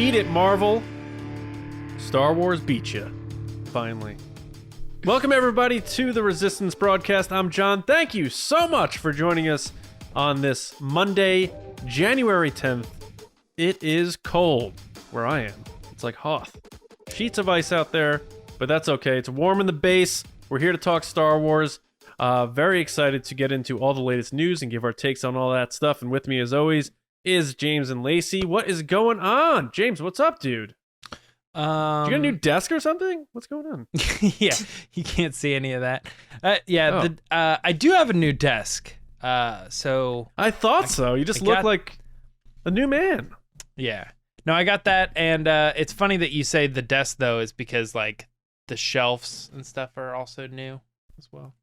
Eat it, Marvel. Star Wars beat ya. Finally. Welcome, everybody, to the Resistance broadcast. I'm John. Thank you so much for joining us on this Monday, January 10th. It is cold where I am. It's like Hoth. Sheets of ice out there, but that's okay. It's warm in the base. We're here to talk Star Wars. Very excited to get into all the latest news and give our takes on all that stuff. And with me, as always, is James and Lacey. What is going on? James, what's up, dude? Did you get a new desk or something? What's going on? Yeah, you can't see any of that. I do have a new desk. So I thought so. You just look like a new man. Yeah. No, I got that, and it's funny that you say the desk though, is because like the shelves and stuff are also new as well.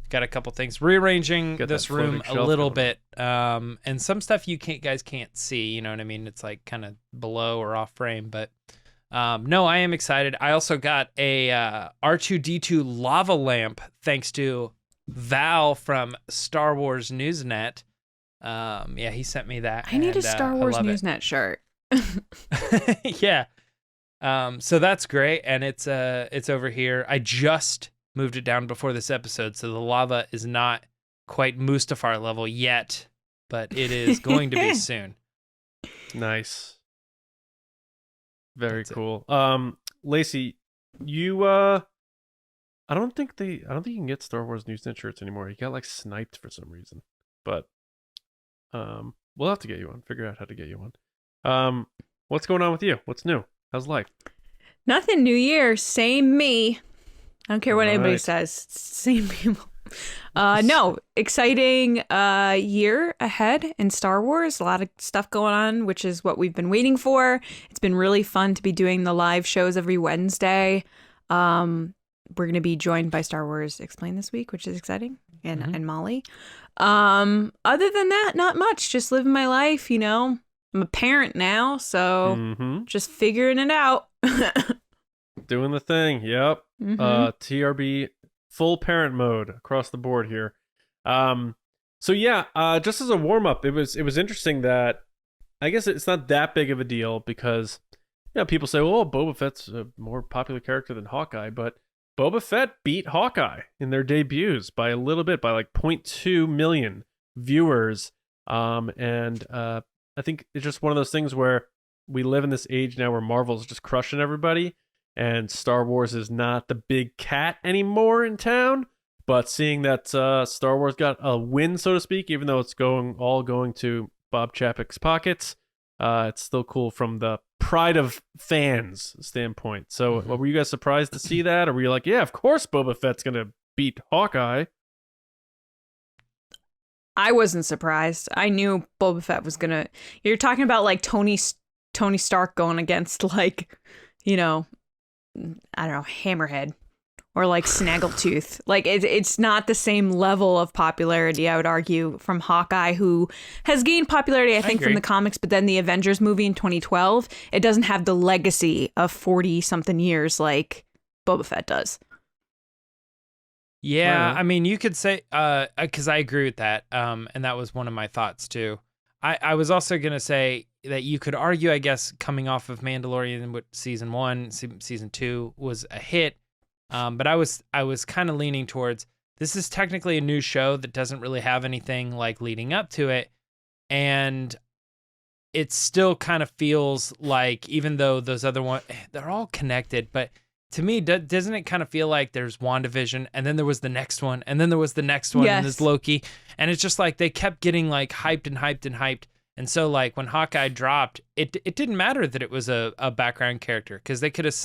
Got a couple things rearranging this room a little bit, and some stuff you guys can't see. You know what I mean? It's like kind of below or off frame, but no, I am excited. I also got a R2-D2 lava lamp thanks to Val from Star Wars Newsnet. Yeah, he sent me that. I need a Star Wars Newsnet shirt. Yeah. So that's great, and it's over here. I just moved it down before this episode, so the lava is not quite Mustafar level yet, but it is going to be soon. Nice. Very cool. Lacey, you I don't think you can get Star Wars Newsnet shirts anymore. You got like sniped for some reason. But we'll have to get you one. Figure out how to get you one. What's going on with you? What's new? How's life? Nothing. New year, same me. I don't care what anybody says. Same people. No, exciting year ahead in Star Wars. A lot of stuff going on, which is what we've been waiting for. It's been really fun to be doing the live shows every Wednesday. We're going to be joined by Star Wars Explained this week, which is exciting, and Molly. Other than that, not much. Just living my life, you know. I'm a parent now, so just figuring it out. Doing the thing. Yep. TRB full parent mode across the board here. So yeah, just as a warm up, it was interesting that I guess it's not that big of a deal because people say, well, Boba Fett's a more popular character than Hawkeye, but Boba Fett beat Hawkeye in their debuts by a little bit, by like 0.2 million viewers. And I think it's just one of those things where we live in this age now where Marvel's just crushing everybody. And Star Wars is not the big cat anymore in town, but seeing that Star Wars got a win, so to speak, even though it's going to Bob Chapek's pockets, it's still cool from the pride of fans standpoint. So, were you guys surprised to see that, or were you like, yeah, of course Boba Fett's gonna beat Hawkeye? I wasn't surprised. I knew Boba Fett was gonna. You're talking about like Tony Stark going against like, you know, I don't know, Hammerhead or like Snaggletooth. Like it's not the same level of popularity, I would argue, from Hawkeye, who has gained popularity, I think, from the comics, but then the Avengers movie in 2012, it doesn't have the legacy of 40 something years like Boba Fett does. Yeah, I mean, you could say, because I agree with that, and that was one of my thoughts too. I was also going to say that you could argue, I guess, coming off of Mandalorian, season 1, season 2 was a hit, but I was kind of leaning towards, this is technically a new show that doesn't really have anything like leading up to it, and it still kind of feels like, even though those other ones, they're all connected, but to me, doesn't it kind of feel like there's WandaVision, and then there was the next one, and then there was the next one, and there's Loki, and it's just like they kept getting like hyped and hyped and hyped, and so like when Hawkeye dropped, it didn't matter that it was a background character, because they could have.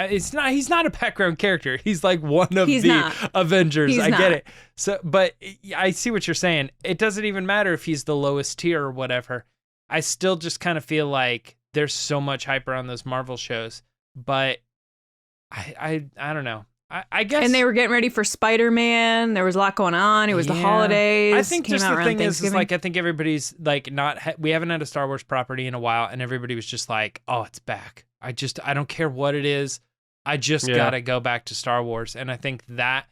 He's not a background character. He's like one of the Avengers. I get it. So, but I see what you're saying. It doesn't even matter if he's the lowest tier or whatever. I still just kind of feel like there's so much hype around those Marvel shows, but I don't know. I guess. And they were getting ready for Spider-Man. There was a lot going on. It was the holidays. I think just the thing is like, I think everybody's like we haven't had a Star Wars property in a while, and everybody was just like, oh, it's back. I don't care what it is. I just gotta go back to Star Wars. And I think that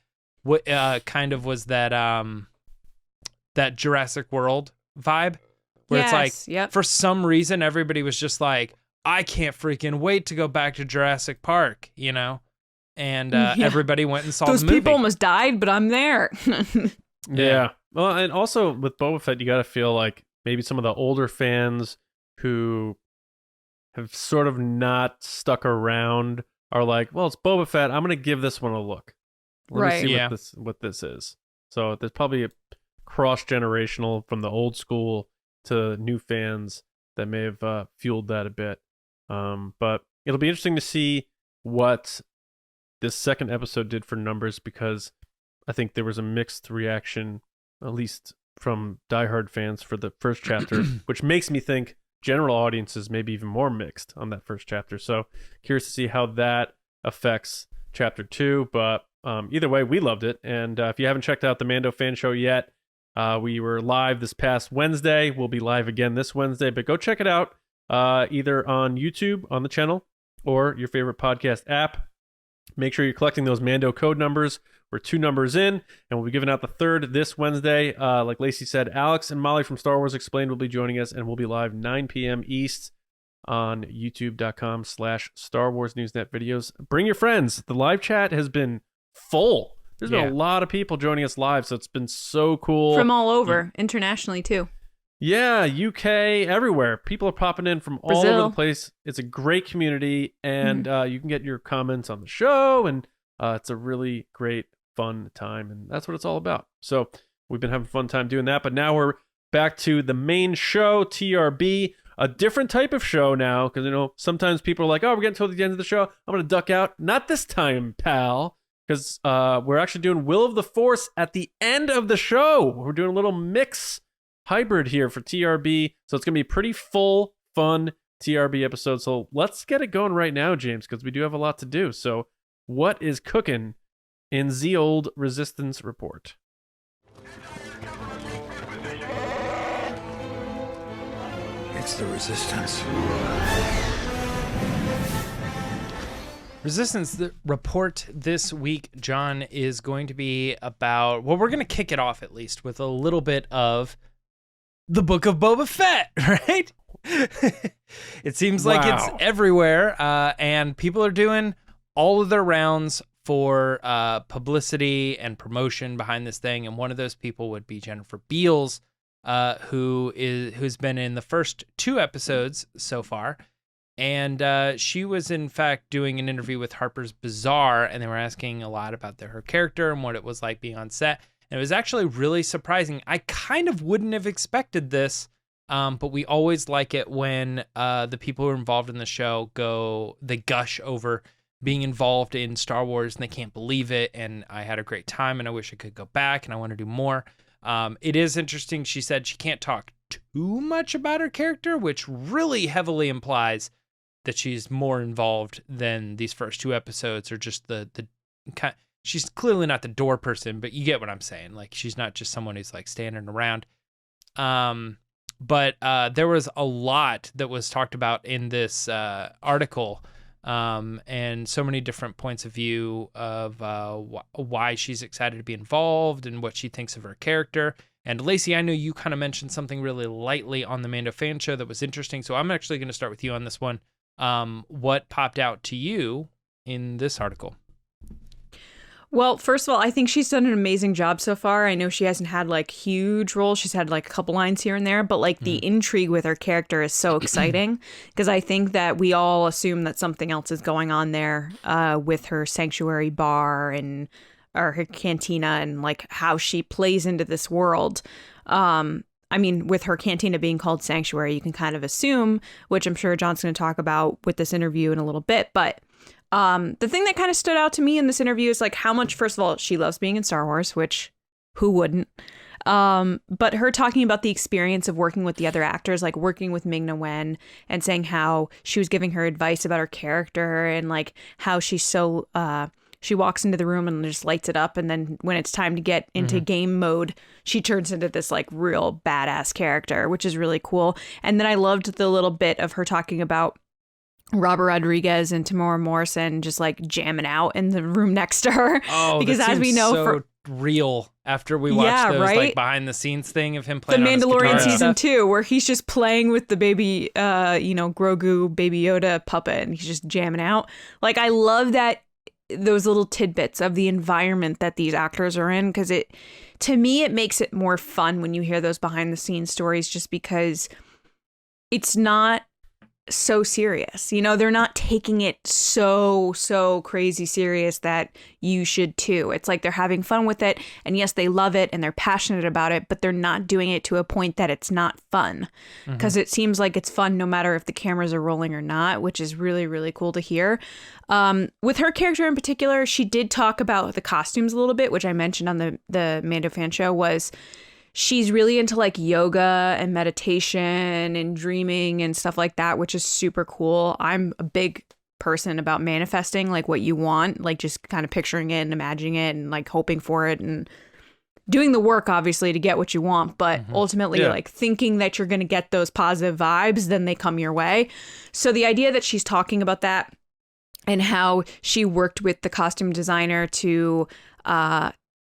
kind of was that that Jurassic World vibe, where it's like, for some reason, everybody was just like, I can't freaking wait to go back to Jurassic Park, And everybody went and saw those the movie. people almost died, but I'm there. Yeah. Well, and also with Boba Fett, you got to feel like maybe some of the older fans who have sort of not stuck around are like, well, it's Boba Fett. I'm going to give this one a look. Let me see what this is. So there's probably a cross-generational from the old school to new fans that may have fueled that a bit. But it'll be interesting to see what this second episode did for numbers, because I think there was a mixed reaction, at least from diehard fans, for the first chapter, which makes me think general audiences may be even more mixed on that first chapter. So curious to see how that affects chapter 2. But either way, we loved it. And if you haven't checked out the Mando Fan Show yet, we were live this past Wednesday. We'll be live again this Wednesday, but go check it out either on YouTube on the channel or your favorite podcast app. Make sure you're collecting those Mando code numbers. We're 2 numbers in, and we'll be giving out the 3rd this Wednesday. Like Lacey said, Alex and Molly from Star Wars Explained will be joining us, and we'll be live 9 p.m. East on youtube.com/Star Wars Newsnet videos. Bring your friends. The live chat has been full. There's been a lot of people joining us live, so it's been so cool. From all over, internationally too. Yeah, UK, everywhere. People are popping in from all over the place. It's a great community, and you can get your comments on the show, and it's a really great, fun time, and that's what it's all about. So we've been having a fun time doing that, but now we're back to the main show, TRB, a different type of show now, because, sometimes people are like, oh, we're getting to the end of the show. I'm going to duck out. Not this time, pal, because we're actually doing Will of the Force at the end of the show. We're doing a little mix hybrid here for TRB, so it's gonna be pretty full, fun TRB episode. So let's get it going right now, James, because we do have a lot to do. So what is cooking in the old Resistance report? It's the Resistance. Resistance, the report this week, John, is going to be about, well, we're going to kick it off at least with a little bit of the Book of Boba Fett, right? It seems like it's everywhere, and people are doing all of their rounds for publicity and promotion behind this thing, and one of those people would be Jennifer Beals, who's been in the first 2 episodes so far, and she was in fact doing an interview with Harper's Bazaar, and they were asking a lot about her character and what it was like being on set. And it was actually really surprising. I kind of wouldn't have expected this, but we always like it when the people who are involved in the show they gush over being involved in Star Wars and they can't believe it. And I had a great time and I wish I could go back and I want to do more. It is interesting. She said she can't talk too much about her character, which really heavily implies that she's more involved than these first 2 episodes, or just the kind. She's clearly not the door person, but you get what I'm saying. Like, she's not just someone who's like standing around. But there was a lot that was talked about in this article, and so many different points of view of why she's excited to be involved and what she thinks of her character. And Lacey, I know you kind of mentioned something really lightly on the Mando Fan Show that was interesting. So I'm actually going to start with you on this one. What popped out to you in this article? Well, first of all, I think she's done an amazing job so far. I know she hasn't had like huge roles. She's had like a couple lines here and there, but like the intrigue with her character is so exciting, because I think that we all assume that something else is going on there with her sanctuary bar or her cantina, and like how she plays into this world. I mean, with her cantina being called Sanctuary, you can kind of assume, which I'm sure John's going to talk about with this interview in a little bit, but the thing that kind of stood out to me in this interview is like how much, first of all, she loves being in Star Wars, which who wouldn't? But her talking about the experience of working with the other actors, like working with Ming-Na Wen, and saying how she was giving her advice about her character, and like how she's so, she walks into the room and just lights it up. And then when it's time to get into game mode, she turns into this like real badass character, which is really cool. And then I loved the little bit of her talking about Robert Rodriguez and Tamora Morrison just like jamming out in the room next to her. Oh, because that as we know, so real. after we watched Yeah, those right? like behind the scenes thing of him The playing on his guitar Mandalorian and season stuff. 2, where he's just playing with the baby, Grogu, Baby Yoda puppet, and he's just jamming out. Like, I love that, those little tidbits of the environment that these actors are in, because to me, it makes it more fun when you hear those behind the scenes stories, just because it's not so serious. They're not taking it so crazy serious that you should too. It's like they're having fun with it, and yes, they love it and they're passionate about it, but they're not doing it to a point that it's not fun, because it seems like it's fun no matter if the cameras are rolling or not, which is really, really cool to hear. With her character in particular, she did talk about the costumes a little bit, which I mentioned on the Mando Fan Show. Was she's really into like yoga and meditation and dreaming and stuff like that, which is super cool. I'm a big person about manifesting like what you want, like just kind of picturing it and imagining it and like hoping for it and doing the work, obviously, to get what you want. But ultimately, like thinking that you're going to get those positive vibes, then they come your way. So the idea that she's talking about that and how she worked with the costume designer to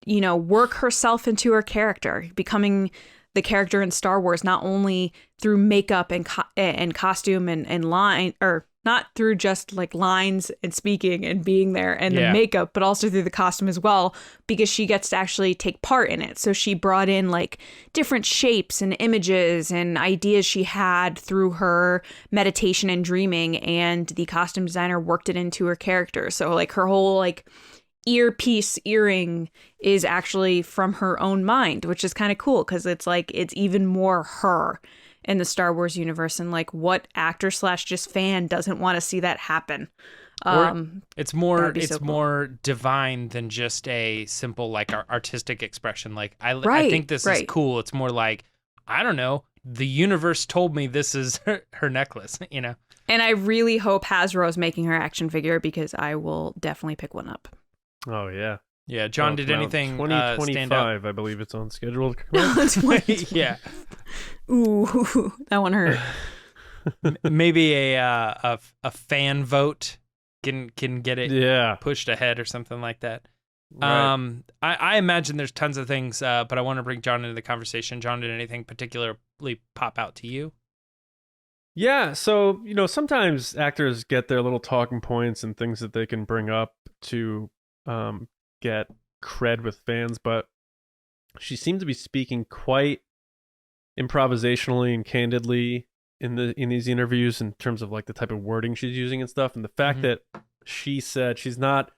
work herself into her character, becoming the character in Star Wars, not only through makeup and costume and line, or not through just like lines and speaking and being there and the makeup, but also through the costume as well, because she gets to actually take part in it. So she brought in like different shapes and images and ideas she had through her meditation and dreaming, and the costume designer worked it into her character. So like her whole like earring is actually from her own mind, which is kind of cool, because it's like it's even more her in the Star Wars universe, and like what actor / just fan doesn't want to see that happen. It's more so cool. more divine than just a simple like artistic expression. Like I think this is cool. It's more like, I don't know, the universe told me this is her necklace, And I really hope Hasbro is making her action figure, because I will definitely pick one up. Oh yeah. Yeah, John, did anything 2025, stand out? I believe it's on schedule. Yeah. Ooh, that one hurt. Maybe a fan vote can get it pushed ahead or something like that. Right. I imagine there's tons of things, but I want to bring John into the conversation. John, did anything particularly pop out to you? Yeah, so sometimes actors get their little talking points and things that they can bring up to get cred with fans, but she seemed to be speaking quite improvisationally and candidly in these interviews, in terms of like the type of wording she's using and stuff, and the fact that she said she's not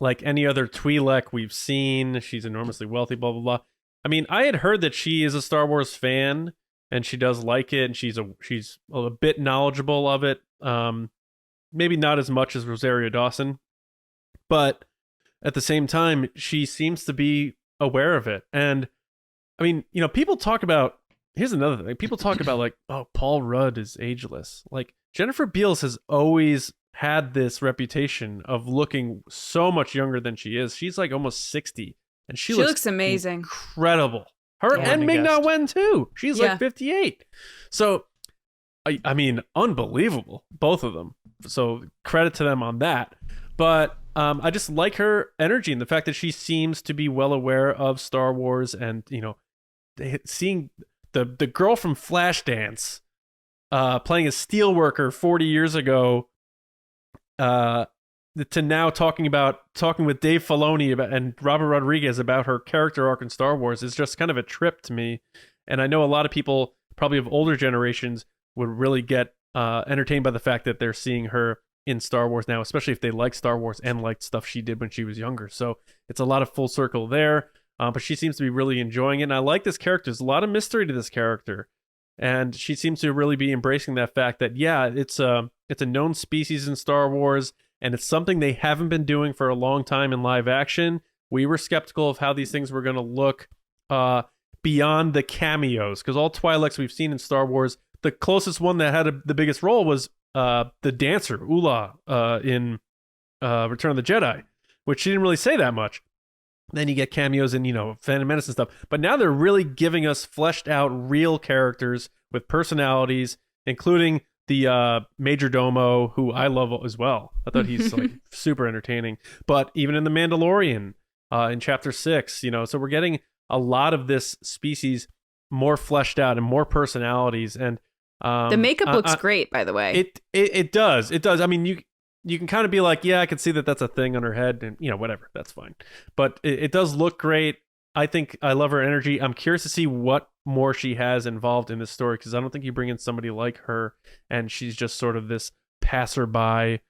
like any other Twi'lek we've seen, she's enormously wealthy, blah blah blah. I mean, I had heard that she is a Star Wars fan and she does like it, and she's a bit knowledgeable of it, maybe not as much as Rosario Dawson, but at the same time, she seems to be aware of it. And I mean, people talk about, here's another thing. People talk about like, oh, Paul Rudd is ageless. Like, Jennifer Beals has always had this reputation of looking so much younger than she is. She's like almost 60, and she looks amazing. Incredible. Her and Ming-Na Wen too. She's like 58. So, I mean, unbelievable, both of them. So credit to them on that. But I just like her energy and the fact that she seems to be well aware of Star Wars, and seeing the girl from Flashdance playing a steelworker 40 years ago to now talking with Dave Filoni and Robert Rodriguez about her character arc in Star Wars is just kind of a trip to me. And I know a lot of people, probably of older generations, would really get entertained by the fact that they're seeing her in Star Wars now, especially if they like Star Wars and liked stuff she did when she was younger. So it's a lot of full circle there. But she seems to be really enjoying it. And I like this character. There's a lot of mystery to this character. And she seems to really be embracing that fact that, yeah, it's a known species in Star Wars, and it's something they haven't been doing for a long time in live action. We were skeptical of how these things were going to look beyond the cameos, because all Twi'leks we've seen in Star Wars, the closest one that had the biggest role was the dancer, Ula, in Return of the Jedi, which she didn't really say that much. Then you get cameos in, Phantom Menace and stuff. But now they're really giving us fleshed out real characters with personalities, including the Major Domo, who I love as well. I thought he's like super entertaining. But even in The Mandalorian, in chapter 6. So we're getting a lot of this species more fleshed out and more personalities. And the makeup looks great, by the way. It does. I mean, you can kind of be like, yeah, I can see that that's a thing on her head, and whatever, that's fine. But it does look great. I think I love her energy. I'm curious to see what more she has involved in this story, because I don't think you bring in somebody like her and she's just sort of this passerby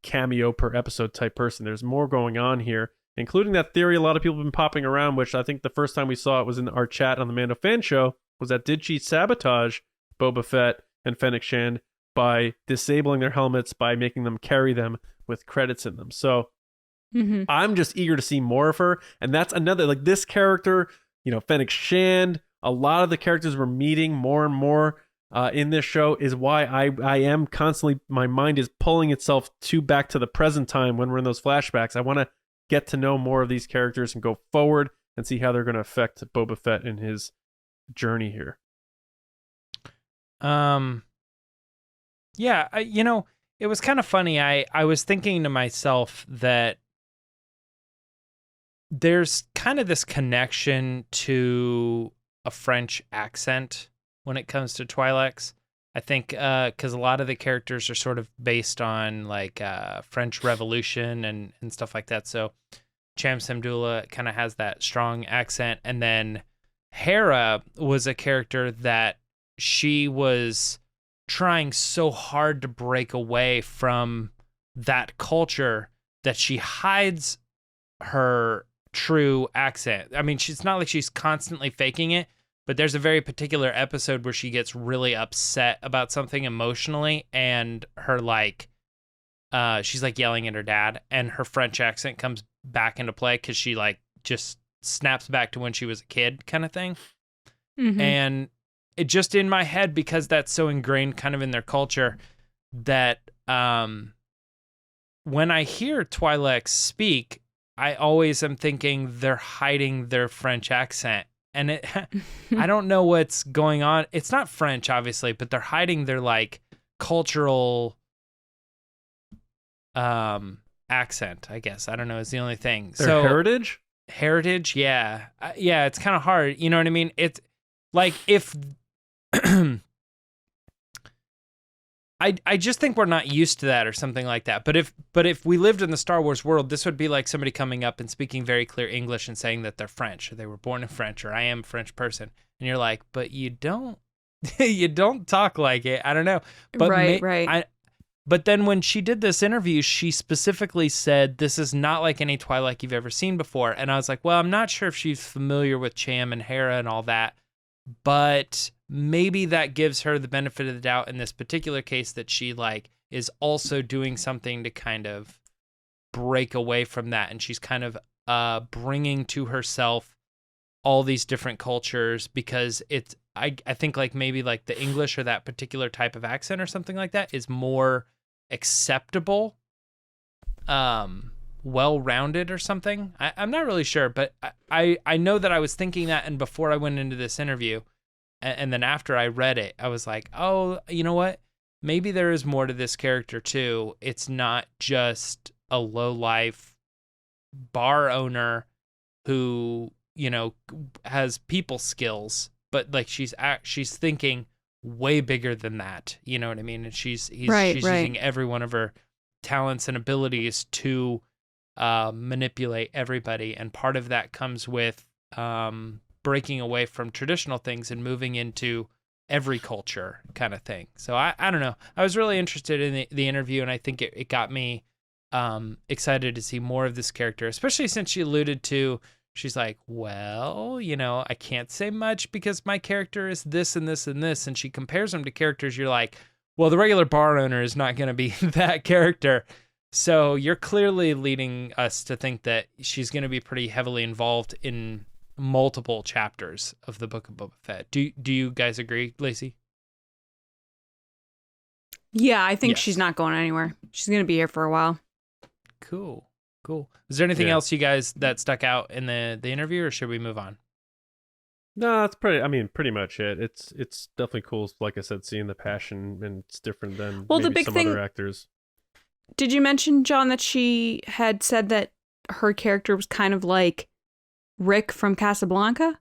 cameo per episode type person. There's more going on here, including that theory a lot of people have been popping around, which I think the first time we saw it was in our chat on the Mando Fan Show, was that did she sabotage Boba Fett and Fennec Shand by disabling their helmets, by making them carry them with credits in them. So I'm just eager to see more of her. And that's another, like, this character, Fennec Shand, a lot of the characters we're meeting more and more in this show is why I am constantly, my mind is pulling itself back to the present time when we're in those flashbacks. I want to get to know more of these characters and go forward and see how they're going to affect Boba Fett in his journey here. Yeah, it was kind of funny. I was thinking to myself that there's kind of this connection to a French accent when it comes to Twi'leks. I think because a lot of the characters are sort of based on like French Revolution and stuff like that. So Cham Samdula kind of has that strong accent. And then Hera was a character that she was trying so hard to break away from that culture that she hides her true accent. I mean, it's not like she's constantly faking it, but there's a very particular episode where she gets really upset about something emotionally, and her she's like yelling at her dad, and her French accent comes back into play because she like just snaps back to when she was a kid kind of thing. And it just in my head, because that's so ingrained kind of in their culture, that when I hear Twi'leks speak, I always am thinking they're hiding their French accent. And I don't know what's going on. It's not French, obviously, but they're hiding their like cultural accent, I guess. I don't know. It's the only thing. Their heritage? Heritage, yeah. Yeah, it's kind of hard. You know what I mean? It's like if... I just think we're not used to that or something like that. But if we lived in the Star Wars world, this would be like somebody coming up and speaking very clear English and saying that they're French, or they were born in French, or I am a French person. And you're like, but you don't you don't talk like it. I don't know. But right. But then when she did this interview, she specifically said, this is not like any Twi'lek you've ever seen before. And I was like, well, I'm not sure if she's familiar with Cham and Hera and all that, but maybe that gives her the benefit of the doubt in this particular case, that she like is also doing something to kind of break away from that. And she's kind of bringing to herself all these different cultures, because it's, I think like maybe like the English or that particular type of accent or something like that is more acceptable, well-rounded or something. I'm not really sure, but I know that I was thinking that, and before I went into this interview, and then after I read it, I was like, oh, you know what? Maybe there is more to this character too. It's not just a low-life bar owner who, has people skills, but like she's thinking way bigger than that. You know what I mean? And she's using every one of her talents and abilities to manipulate everybody. And part of that comes with breaking away from traditional things and moving into every culture kind of thing. So I don't know. I was really interested in the interview, and I think it got me excited to see more of this character, especially since she alluded to, she's like, well, I can't say much because my character is this and this and this. And she compares them to characters. You're like, well, the regular bar owner is not going to be that character. So you're clearly leading us to think that she's going to be pretty heavily involved in multiple chapters of the Book of Boba Fett. Do you guys agree, Lacey? Yeah, I think she's not going anywhere. She's going to be here for a while. Cool. Is there anything else you guys that stuck out in the interview, or should we move on? No, that's pretty much it. It's definitely cool, like I said, seeing the passion, and it's different than the big some thing, other actors. Did you mention, John, that she had said that her character was kind of like Rick from Casablanca?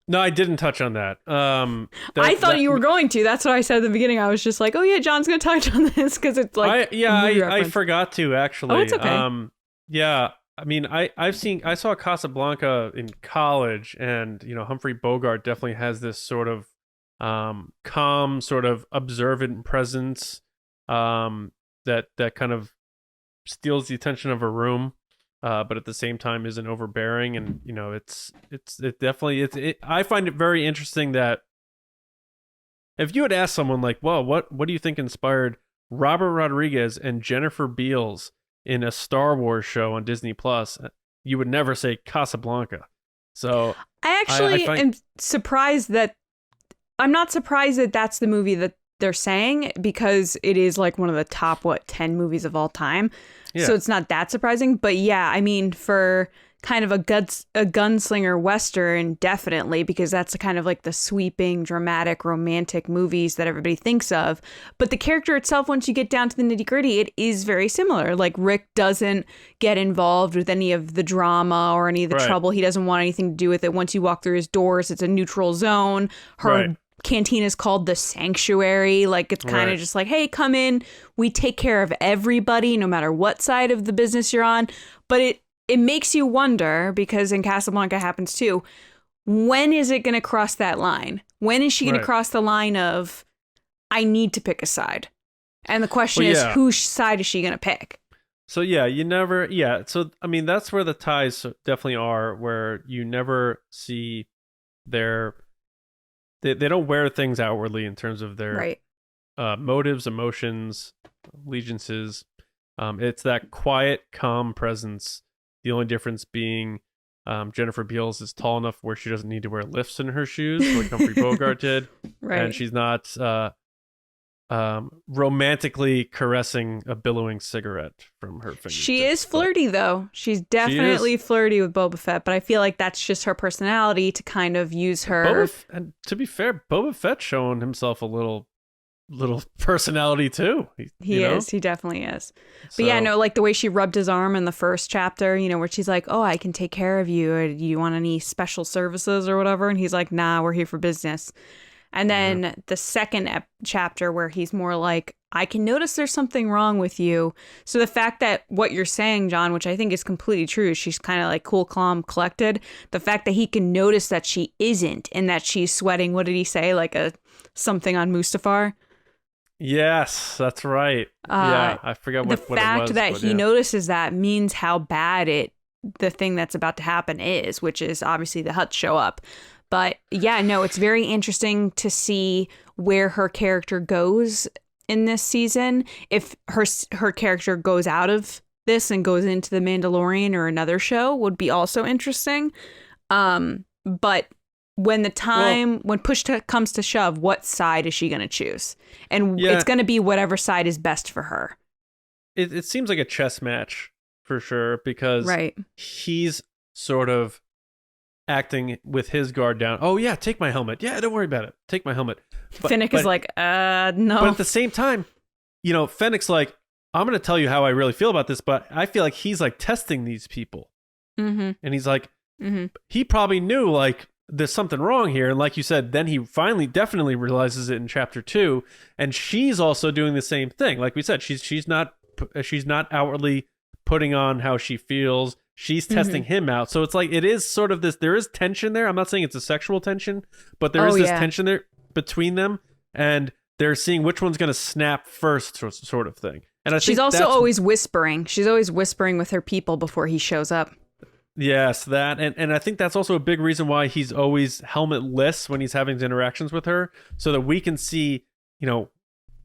No, I didn't touch on that. I thought you were going to. That's what I said at the beginning. I was just like, oh yeah, John's going to touch on this because it's like I forgot to actually. Oh, it's okay. Yeah, I mean, I saw Casablanca in college, and Humphrey Bogart definitely has this sort of calm, sort of observant presence that kind of steals the attention of a room. But at the same time isn't overbearing, and I find it very interesting that if you had asked someone like, well, what do you think inspired Robert Rodriguez and Jennifer Beals in a Star Wars show on Disney Plus, you would never say Casablanca. So I actually am surprised that I'm not surprised that that's the movie that they're saying, because it is like one of the top 10 movies of all time. Yeah. So it's not that surprising. But yeah, I mean, for kind of a gunslinger Western, definitely, because that's kind of like the sweeping, dramatic, romantic movies that everybody thinks of. But the character itself, once you get down to the nitty gritty, it is very similar. Like Rick doesn't get involved with any of the drama or any of the trouble. He doesn't want anything to do with it. Once you walk through his doors, it's a neutral zone. Her canteen is called the Sanctuary. Like, it's kind of just like, hey, come in. We take care of everybody, no matter what side of the business you're on. But it makes you wonder, because in Casablanca happens too, when is it going to cross that line? When is she going to cross the line of, I need to pick a side? And the question is, whose side is she going to pick? So so I mean, that's where the ties definitely are, where you never see they don't wear things outwardly in terms of their motives, emotions, allegiances. It's that quiet, calm presence. The only difference being Jennifer Beals is tall enough where she doesn't need to wear lifts in her shoes like Humphrey Bogart did. And she's not romantically caressing a billowing cigarette from her fingers. She is flirty, though. She's definitely flirty with Boba Fett, but I feel like that's just her personality to kind of use her. And to be fair, Boba Fett's showing himself a little personality too. He is. He definitely is. But yeah, no, like the way she rubbed his arm in the first chapter, where she's like, oh, I can take care of you. Or, do you want any special services or whatever? And he's like, nah, we're here for business. And then the second chapter where he's more like, I can notice there's something wrong with you. So the fact that what you're saying, John, which I think is completely true, she's kind of like cool, calm, collected. The fact that he can notice that she isn't and that she's sweating. What did he say? Like something on Mustafar? Yes, that's right. Yeah, I forgot what it was. The fact that he notices that means how bad the thing that's about to happen is, which is obviously the Hutts show up. But yeah, no, it's very interesting to see where her character goes in this season. If her character goes out of this and goes into The Mandalorian or another show, would be also interesting. But when when push comes to shove, what side is she going to choose? And it's going to be whatever side is best for her. It seems like a chess match for sure, because he's sort of acting with his guard down. Oh yeah, take my helmet. Yeah, don't worry about it. Take my helmet. Fennec is like, no. But at the same time, Fennec's like, I'm going to tell you how I really feel about this, but I feel like he's like testing these people. Mm-hmm. And he's like, he probably knew like there's something wrong here. And like you said, then he finally definitely realizes it in chapter 2. And she's also doing the same thing. Like we said, she's not outwardly putting on how she feels. She's testing him out. So it's like, it is sort of this, there is tension there. I'm not saying it's a sexual tension, but there is this tension there between them, and they're seeing which one's going to snap first, sort of thing. And I think she's also always whispering. She's always whispering with her people before he shows up. Yes, that. And I think that's also a big reason why he's always helmetless when he's having interactions with her, so that we can see,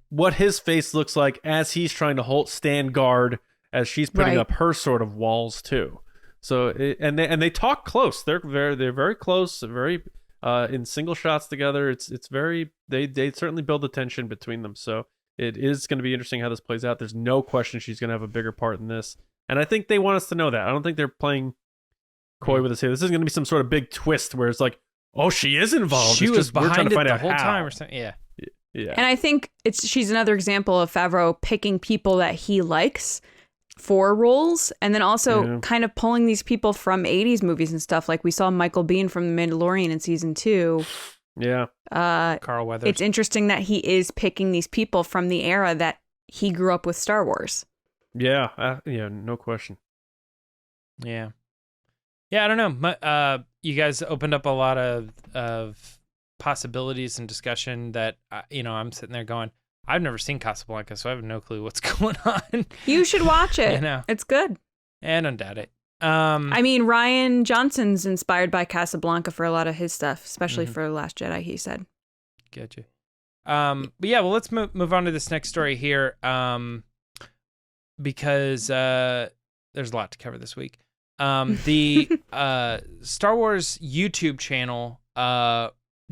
what his face looks like as he's trying to stand guard as she's putting up her sort of walls too. So and they talk close. They're very close, very in single shots together. It's very they certainly build the tension between them. So it is going to be interesting how this plays out. There's no question she's going to have a bigger part in this, and I think they want us to know that. I don't think they're playing coy with us here. This is going to be some sort of big twist where it's like, oh, she is involved. She was behind we're trying to find it out the whole how. time or something. Yeah. And I think she's another example of Favreau picking people that he likes for roles, and then also kind of pulling these people from 80s movies and stuff. Like we saw Michael Biehn from The Mandalorian in season 2. Yeah. Carl Weathers. It's interesting that he is picking these people from the era that he grew up with Star Wars. Yeah. No question. Yeah. Yeah, I don't know. You guys opened up a lot of possibilities and discussion that, I'm sitting there going, I've never seen Casablanca, so I have no clue what's going on. You should watch it. You know. It's good. And don't doubt it. I mean, Rian Johnson's inspired by Casablanca for a lot of his stuff, especially for Last Jedi, he said. Gotcha. But yeah, well, let's move on to this next story here, because there's a lot to cover this week. The Star Wars YouTube channel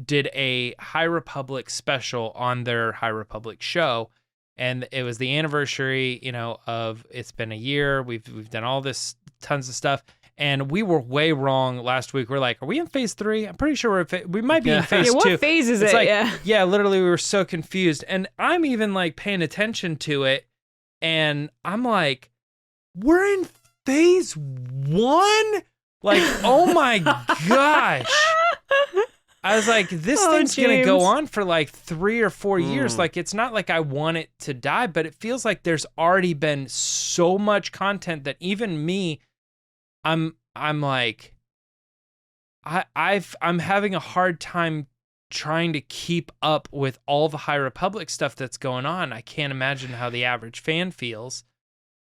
did a High Republic special on their High Republic show, and it was the anniversary, of it's been a year. We've done all this, tons of stuff, and we were way wrong last week. We're like, are we in phase 3? I'm pretty sure we might be in phase 2. What phase is it? Yeah, literally, we were so confused, and I'm even like paying attention to it, and I'm like, we're in phase 1? Like, oh my gosh. I was like, this thing's going to go on for like 3 or 4 years. Like, it's not like I want it to die, but it feels like there's already been so much content that even me, I'm like, I'm having a hard time trying to keep up with all the High Republic stuff that's going on. I can't imagine how the average fan feels.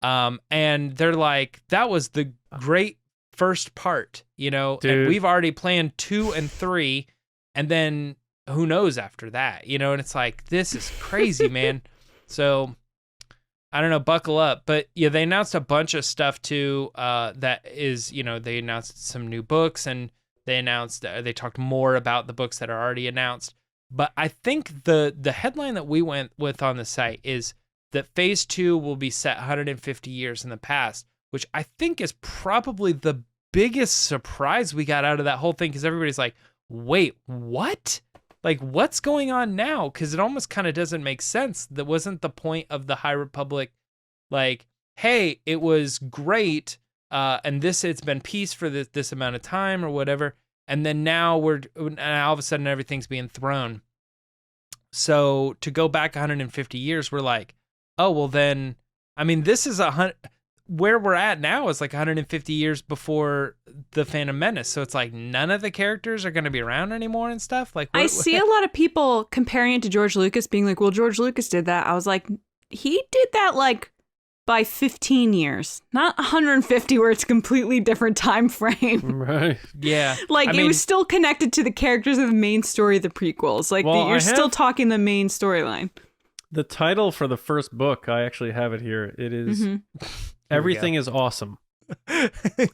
And they're like, that was the great first part, Dude. and we've already planned 2 and 3, and then who knows after that, and it's like, this is crazy, man. So I don't know, buckle up. But yeah, they announced a bunch of stuff too, that is, they announced some new books, and they talked more about the books that are already announced. But I think the headline that we went with on the site is that phase 2 will be set 150 years in the past, which I think is probably the biggest surprise we got out of that whole thing, because everybody's like, wait, what? Like, what's going on now? Because it almost kind of doesn't make sense. That wasn't the point of the High Republic. Like, hey, it was great, and it's been peace for this amount of time or whatever, and then now all of a sudden everything's being thrown. So to go back 150 years, we're like, oh, well then, I mean, this is where we're at now is like 150 years before the Phantom Menace. So it's like none of the characters are going to be around anymore and stuff. Like, I see a lot of people comparing it to George Lucas, being like, well, George Lucas did that. I was like, he did that like by 15 years, not 150, where it's a completely different time frame. Right. Yeah. Like, it was still connected to the characters of the main story of the prequels. Like, you're still talking the main storyline. The title for the first book, I actually have it here. It is Everything is Awesome.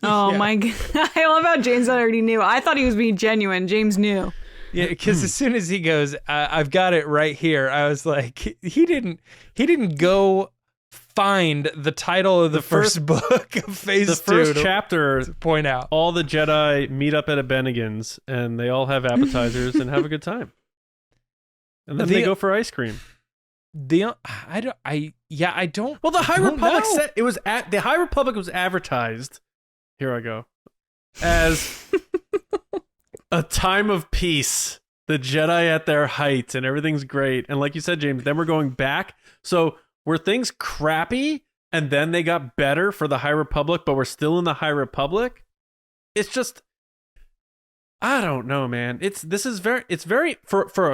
Oh my God. I love how James already knew. I thought he was being genuine. James knew. Yeah, because as soon as he goes, I've got it right here. I was like, he didn't go find the title of the first book of phase 2. The first chapter, to point out. All the Jedi meet up at a Bennigan's, and they all have appetizers and have a good time. And then they go for ice cream. I don't. Well, the High Republic said it was the High Republic was advertised. Here I go, as a time of peace, the Jedi at their height, and everything's great. And like you said, James, then we're going back. So were things crappy, and then they got better for the High Republic, but we're still in the High Republic? It's just, I don't know, man.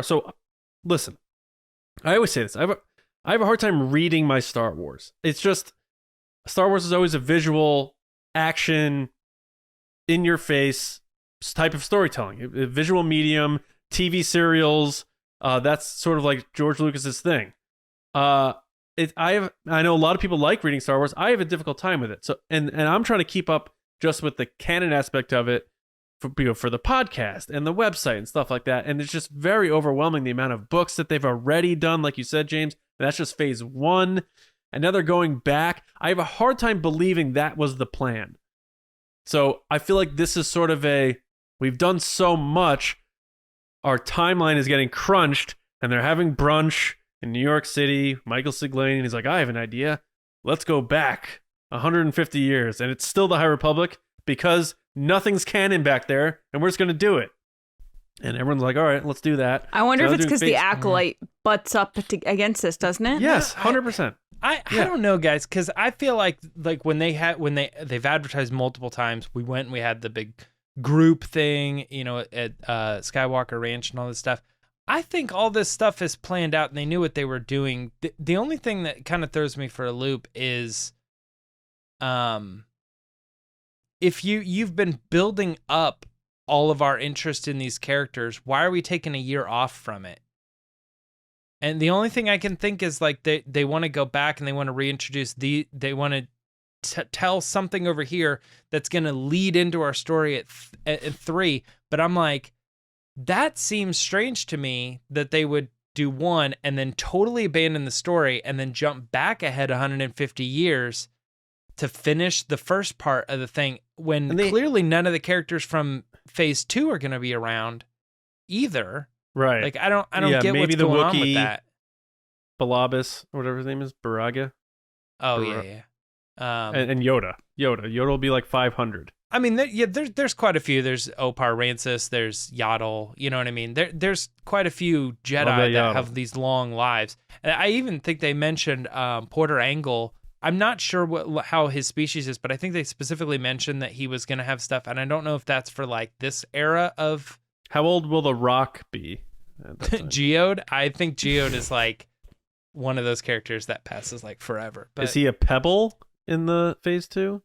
So listen. I always say this. I have a hard time reading my Star Wars. It's just, Star Wars is always a visual, action, in your face type of storytelling. A visual medium, TV serials. That's sort of like George Lucas's thing. I know a lot of people like reading Star Wars. I have a difficult time with it. So and I'm trying to keep up just with the canon aspect of it for the podcast and the website and stuff like that. And it's just very overwhelming, the amount of books that they've already done, like you said, James. And that's just phase 1. And now they're going back. I have a hard time believing that was the plan. So I feel like this is sort of we've done so much, our timeline is getting crunched, and they're having brunch in New York City. Michael Siglanian is like, I have an idea. Let's go back 150 years, and it's still the High Republic because nothing's canon back there, and we're just going to do it. And everyone's like, all right, let's do that. I wonder So if it's because the Acolyte butts up against this, doesn't it? Yes, 100%. I don't know, guys, because I feel like when they've advertised multiple times, we went and we had the big group thing, at Skywalker Ranch and all this stuff. I think all this stuff is planned out and they knew what they were doing. The only thing that kind of throws me for a loop is, if you've been building up all of our interest in these characters, why are we taking a year off from it? And the only thing I can think is like they want to go back and they want to reintroduce they want to tell something over here that's going to lead into our story at 3. But I'm like, that seems strange to me that they would do 1 and then totally abandon the story and then jump back ahead 150 years to finish the first part of the thing when clearly none of the characters from Phase 2 are going to be around either. Right. Like I don't get what's going on with that. Balabas, or whatever his name is, Baraga. Oh yeah. And Yoda. Yoda will be like 500. I mean, there's quite a few. There's Opar Rancis. There's Yaddle. You know what I mean? There's quite a few Jedi that have these long lives. And I even think they mentioned Porter Angle. I'm not sure how his species is, but I think they specifically mentioned that he was going to have stuff. And I don't know if that's for like this era of. How old will the Rock be? Geode? I think Geode is like one of those characters that passes like forever. But is he a pebble in the Phase 2?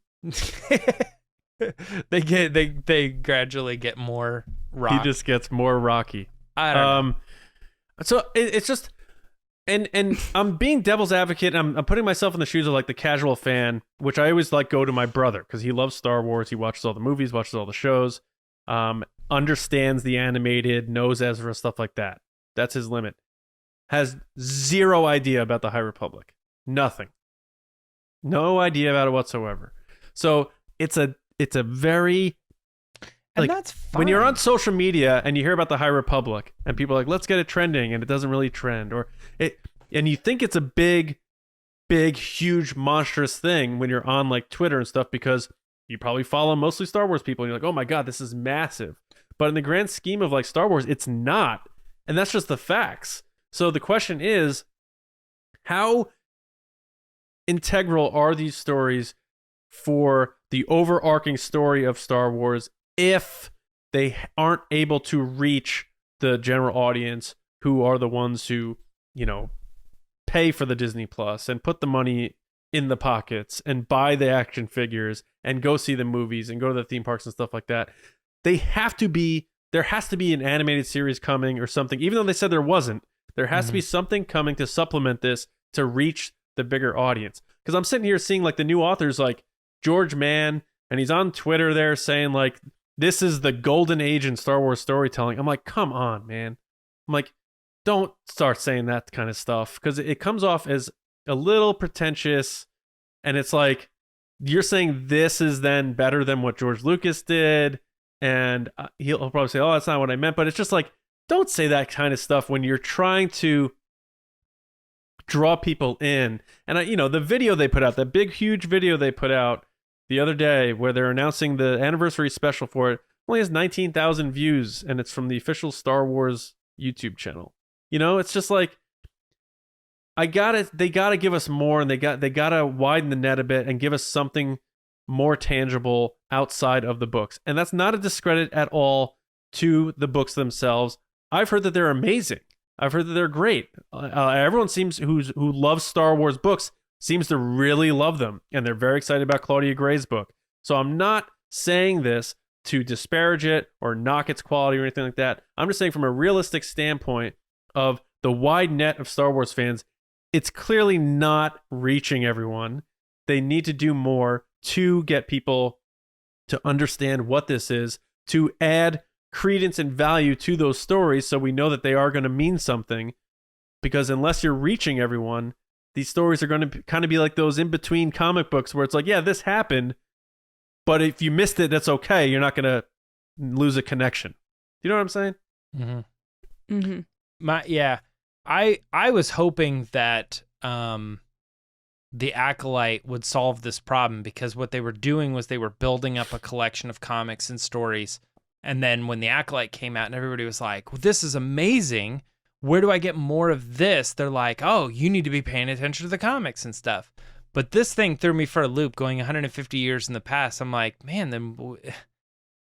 They gradually get more rock. He just gets more rocky. I don't know. So it's just, and I'm being devil's advocate. I'm putting myself in the shoes of like the casual fan, which I always like go to my brother because he loves Star Wars. He watches all the movies, watches all the shows, understands the animated, knows Ezra, stuff like that. That's his limit. Has zero idea about the High Republic. Nothing. No idea about it whatsoever. So it's a very, like, and that's fine. When you're on social media and you hear about the High Republic and people are like, let's get it trending, and it doesn't really trend, and you think it's a big, huge, monstrous thing when you're on like Twitter and stuff because you probably follow mostly Star Wars people and you're like, oh my God, this is massive. But in the grand scheme of like Star Wars, it's not. And that's just the facts. So the question is, how integral are these stories for the overarching story of Star Wars if they aren't able to reach the general audience who are the ones who, pay for the Disney Plus and put the money in the pockets and buy the action figures and go see the movies and go to the theme parks and stuff like that? There has to be an animated series coming or something, even though they said there wasn't. There has to be something coming to supplement this to reach the bigger audience. Because I'm sitting here seeing like the new authors like George Mann, and he's on Twitter there saying like, this is the golden age in Star Wars storytelling. I'm like, come on, man. I'm like, don't start saying that kind of stuff because it comes off as a little pretentious. And it's like, you're saying this is then better than what George Lucas did. And he'll probably say, oh, that's not what I meant. But it's just like, don't say that kind of stuff when you're trying to draw people in. And the video they put out, that big, huge video they put out the other day where they're announcing the anniversary special for it, only has 19,000 views, and it's from the official Star Wars YouTube channel. It's just like, they gotta give us more, and they gotta widen the net a bit and give us something more tangible outside of the books. And that's not a discredit at all to the books themselves. I've heard that they're amazing. I've heard that they're great. Everyone who loves Star Wars books seems to really love them, and they're very excited about Claudia Gray's book. So I'm not saying this to disparage it or knock its quality or anything like that. I'm just saying from a realistic standpoint of the wide net of Star Wars fans, it's clearly not reaching everyone. They need to do more to get people to understand what this is, to add credence and value to those stories so we know that they are going to mean something. Because unless you're reaching everyone, these stories are going to kind of be like those in-between comic books where it's like, yeah, this happened, but if you missed it, that's okay. You're not going to lose a connection. You know what I'm saying? Mm-hmm. Mm-hmm. I was hoping that the Acolyte would solve this problem, because what they were doing was they were building up a collection of comics and stories. And then when the Acolyte came out and everybody was like, well, this is amazing. Where do I get more of this? They're like, oh, you need to be paying attention to the comics and stuff. But this thing threw me for a loop going 150 years in the past. I'm like, man, then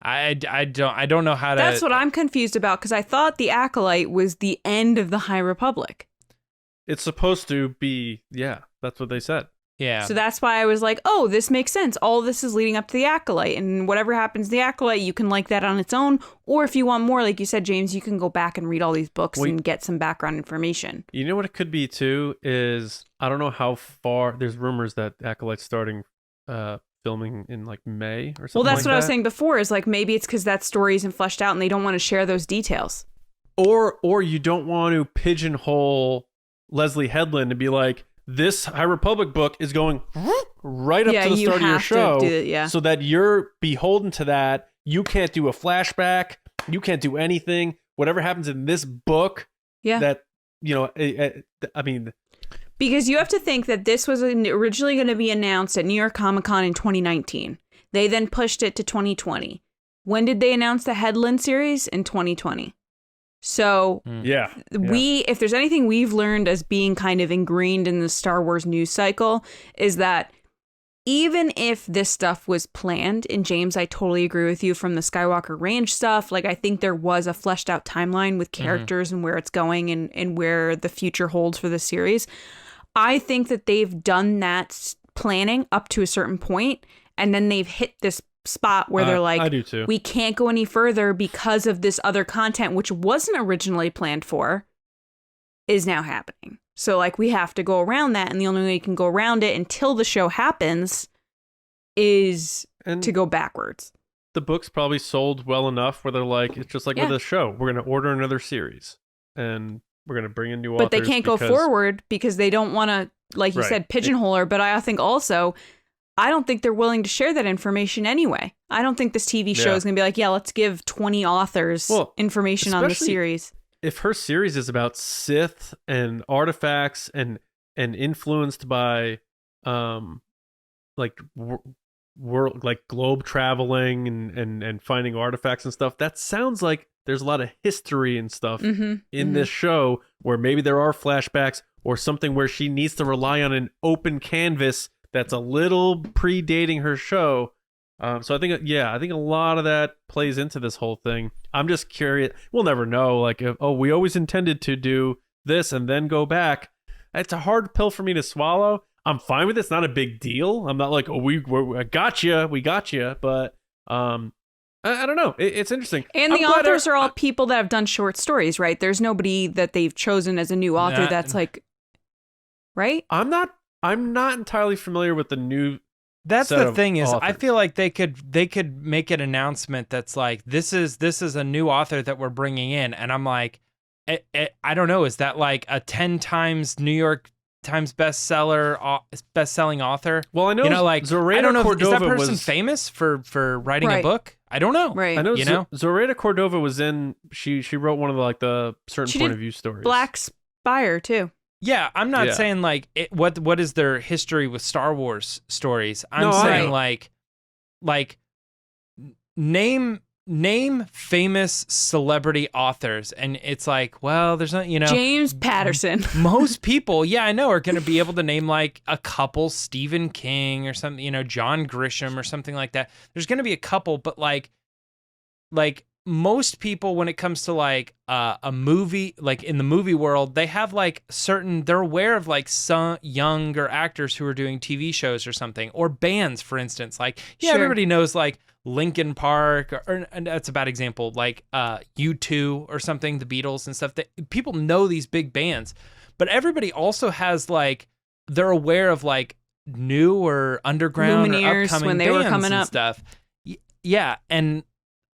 I don't know how to. That's what I'm confused about, because I thought the Acolyte was the end of the High Republic. It's supposed to be, yeah, that's what they said. Yeah. So that's why I was like, oh, this makes sense. All this is leading up to the Acolyte, and whatever happens to the Acolyte, you can like that on its own. Or if you want more, like you said, James, you can go back and read all these books and get some background information. You know what it could be too is, I don't know how far, there's rumors that Acolyte's starting filming in like May or something. Well, that's like what I was saying before, is like maybe it's because that story isn't fleshed out and they don't want to share those details. Or you don't want to pigeonhole Leslie Headland to be like, this High Republic book is going right up to the start of your show, so that you're beholden to that. You can't do a flashback. You can't do anything. Whatever happens in this book, that, you know, I mean... Because you have to think that this was originally going to be announced at New York Comic Con in 2019. They then pushed it to 2020. When did they announce the Headland series? In 2020. So if there's anything we've learned as being kind of ingrained in the Star Wars news cycle, is that even if this stuff was planned, and James, I totally agree with you, from the Skywalker Ranch stuff, like I think there was a fleshed out timeline with characters and where it's going and where the future holds for the series. I think that they've done that planning up to a certain point, and then they've hit this spot where they're like, I do too. We can't go any further because of this other content, which wasn't originally planned for, is now happening. So like we have to go around that, and the only way you can go around it until the show happens is to go backwards. The book's probably sold well enough where they're like, it's just like with a show. We're going to order another series, and we're going to bring in new authors. But they can't go forward because they don't want to, like you said, pigeonhole her. But I think also, I don't think they're willing to share that information anyway. I don't think this TV show is going to be like, let's give 20 authors information on the series. If her series is about Sith and artifacts and influenced by like world, like globe traveling and finding artifacts and stuff, that sounds like there's a lot of history and stuff in this show, where maybe there are flashbacks or something where she needs to rely on an open canvas that's a little predating her show. So I think a lot of that plays into this whole thing. I'm just curious. We'll never know. Like, we always intended to do this and then go back. It's a hard pill for me to swallow. I'm fine with it. It's not a big deal. I'm not like, we got you. But I don't know. It's interesting. And the authors are all people that have done short stories, right? There's nobody that they've chosen as a new author that's like, right? I'm not entirely familiar with the new. That's the thing is, I feel like they could make an announcement that's like, this is a new author that we're bringing in, and I'm like, I don't know, is that like a 10 times New York Times best-selling author? Well, I know, like Zoraida I don't know, Cordova is that person famous for writing a book? I don't know. Right. I know, Zoraida Cordova was in. She wrote one of the certain point of view stories. Black Spire too. Yeah, I'm not saying like what is their history with Star Wars stories. I'm saying like name famous celebrity authors, and it's like, well, there's not, James Patterson. Most people, I know, are going to be able to name like a couple, Stephen King or something, John Grisham or something like that. There's going to be a couple, but like most people, when it comes to like a movie, like in the movie world, they have like they're aware of like some younger actors who are doing TV shows or something, or bands, for instance. Like, everybody knows like Linkin Park, and that's a bad example, like U2 or something, the Beatles and stuff. That people know these big bands, but everybody also has like, they're aware of like new or underground Lumineers or upcoming when they bands were coming and up. stuff. Yeah, and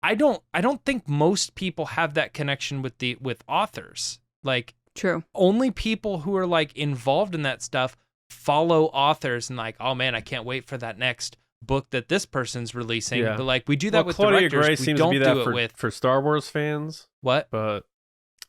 I don't think most people have that connection with authors. Like, true. Only people who are like involved in that stuff follow authors and like, oh man, I can't wait for that next book that this person's releasing. But like, we do that with Claudia directors. Gray we seems don't to be do that it with for Star Wars fans. What? But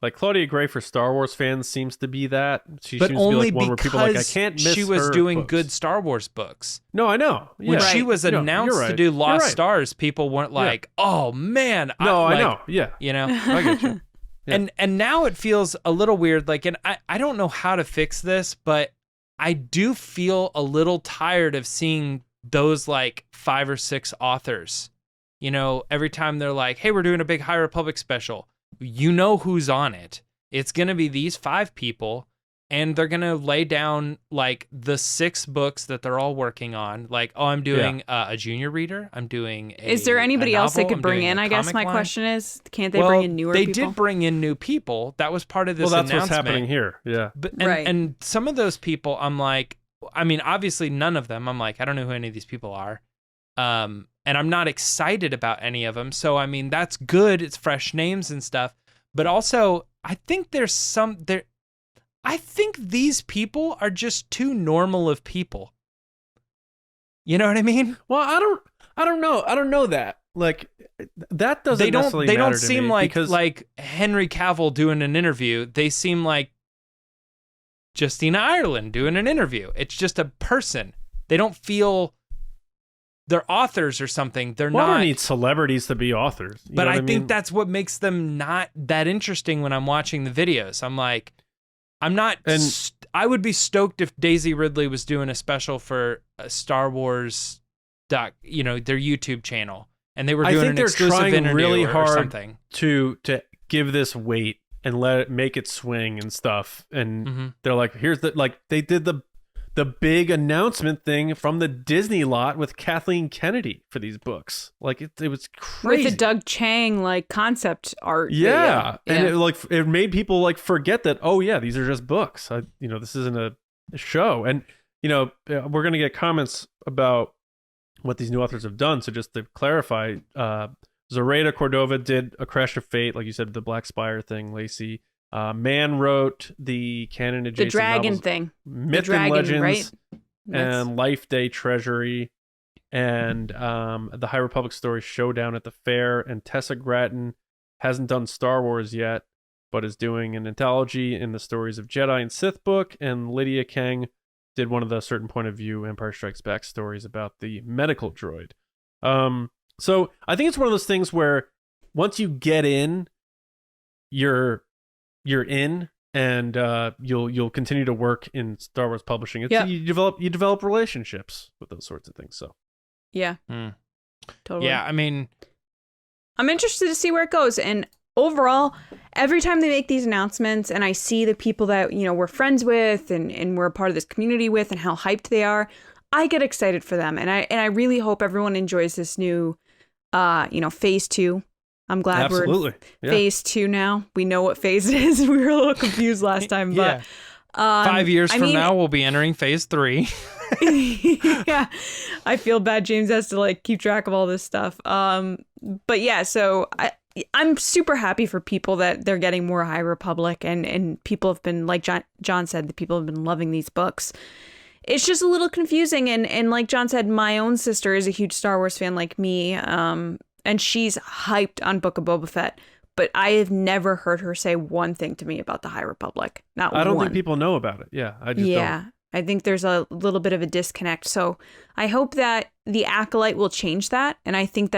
Like Claudia Gray for Star Wars fans seems to be that. She But seems to be only like one where people are like, I can't miss she was her doing books. good Star Wars books. No, I know. Yeah. When she Right. was No, you're announced right. to do You're Lost right. Stars, people weren't like, "Oh man!" No, I like, know. Yeah, You know, I get you. Yeah. and now it feels a little weird. Like, and I don't know how to fix this, but I do feel a little tired of seeing those like 5 or 6 authors. You know, every time they're like, "Hey, we're doing a big High Republic special," you know who's on it. It's gonna be these 5 people. And they're going to lay down like the 6 books that they're all working on. Like, oh, I'm doing a junior reader. I'm doing Is there anybody else they could bring in? I guess my question is, can't they bring in newer they people? did bring in new people. That was part of this Well, that's what's announcement. happening here. Yeah. But, Right. And some of those people, I'm like, I mean, obviously none of them. I'm like, I don't know who any of these people are. And I'm not excited about any of them. So, I mean, that's good. It's fresh names and stuff. But also, I think I think these people are just too normal of people. You know what I mean? Well, I don't know. I don't know that. Like that doesn't necessarily they matter don't to seem me like because like Henry Cavill doing an interview. They seem like Justina Ireland doing an interview. It's just a person. They don't feel they're authors or something. They're well, I not. don't need celebrities to be authors. You But know I what think mean? that's what makes them not that interesting when I'm watching the videos. I'm like, I'm not. And- I would be stoked if Daisy Ridley was doing a special for Star Wars, their YouTube channel, and they were I doing think an they're exclusive trying interview really or hard something. to give this weight and make it swing and stuff. And Mhm. they're like, here's they did the big announcement thing from the Disney lot with Kathleen Kennedy for these books. Like it was crazy. With the Doug Chang like concept art. Yeah. And it made people like forget that, oh yeah, these are just books. This isn't a show. And we're going to get comments about what these new authors have done. So just to clarify, Zoraida Cordova did A Crash of Fate, like you said, the Black Spire thing, Lacey. Man wrote the canon adjacent The dragon novels, thing. Myth dragon, and Legends, right? That's- and Life Day Treasury, and the High Republic story Showdown at the Fair. And Tessa Gratton hasn't done Star Wars yet, but is doing an anthology in the stories of Jedi and Sith book. And Lydia Kang did one of the Certain Point of View Empire Strikes Back stories about the medical droid. So I think it's one of those things where once you get in, you're in, and you'll continue to work in Star Wars publishing. You develop relationships with those sorts of things. So Yeah. Totally. Yeah, I mean, I'm interested to see where it goes. And overall, every time they make these announcements and I see the people that, we're friends with and we're a part of this community with and how hyped they are, I get excited for them. And I really hope everyone enjoys this new, phase 2. I'm glad we're in phase 2 now. We know what phase it is. We were a little confused last time, but 5 years from now, we'll be entering phase 3. Yeah, I feel bad. James has to keep track of all this stuff. But yeah, so I'm super happy for people that they're getting more High Republic, and people have been, like John said, the people have been loving these books. It's just a little confusing, and like John said, my own sister is a huge Star Wars fan like me, and she's hyped on Book of Boba Fett. But I have never heard her say one thing to me about the High Republic. Not one. I don't think people know about it. Yeah, I just don't. I think there's a little bit of a disconnect. So I hope that the Acolyte will change that. And I think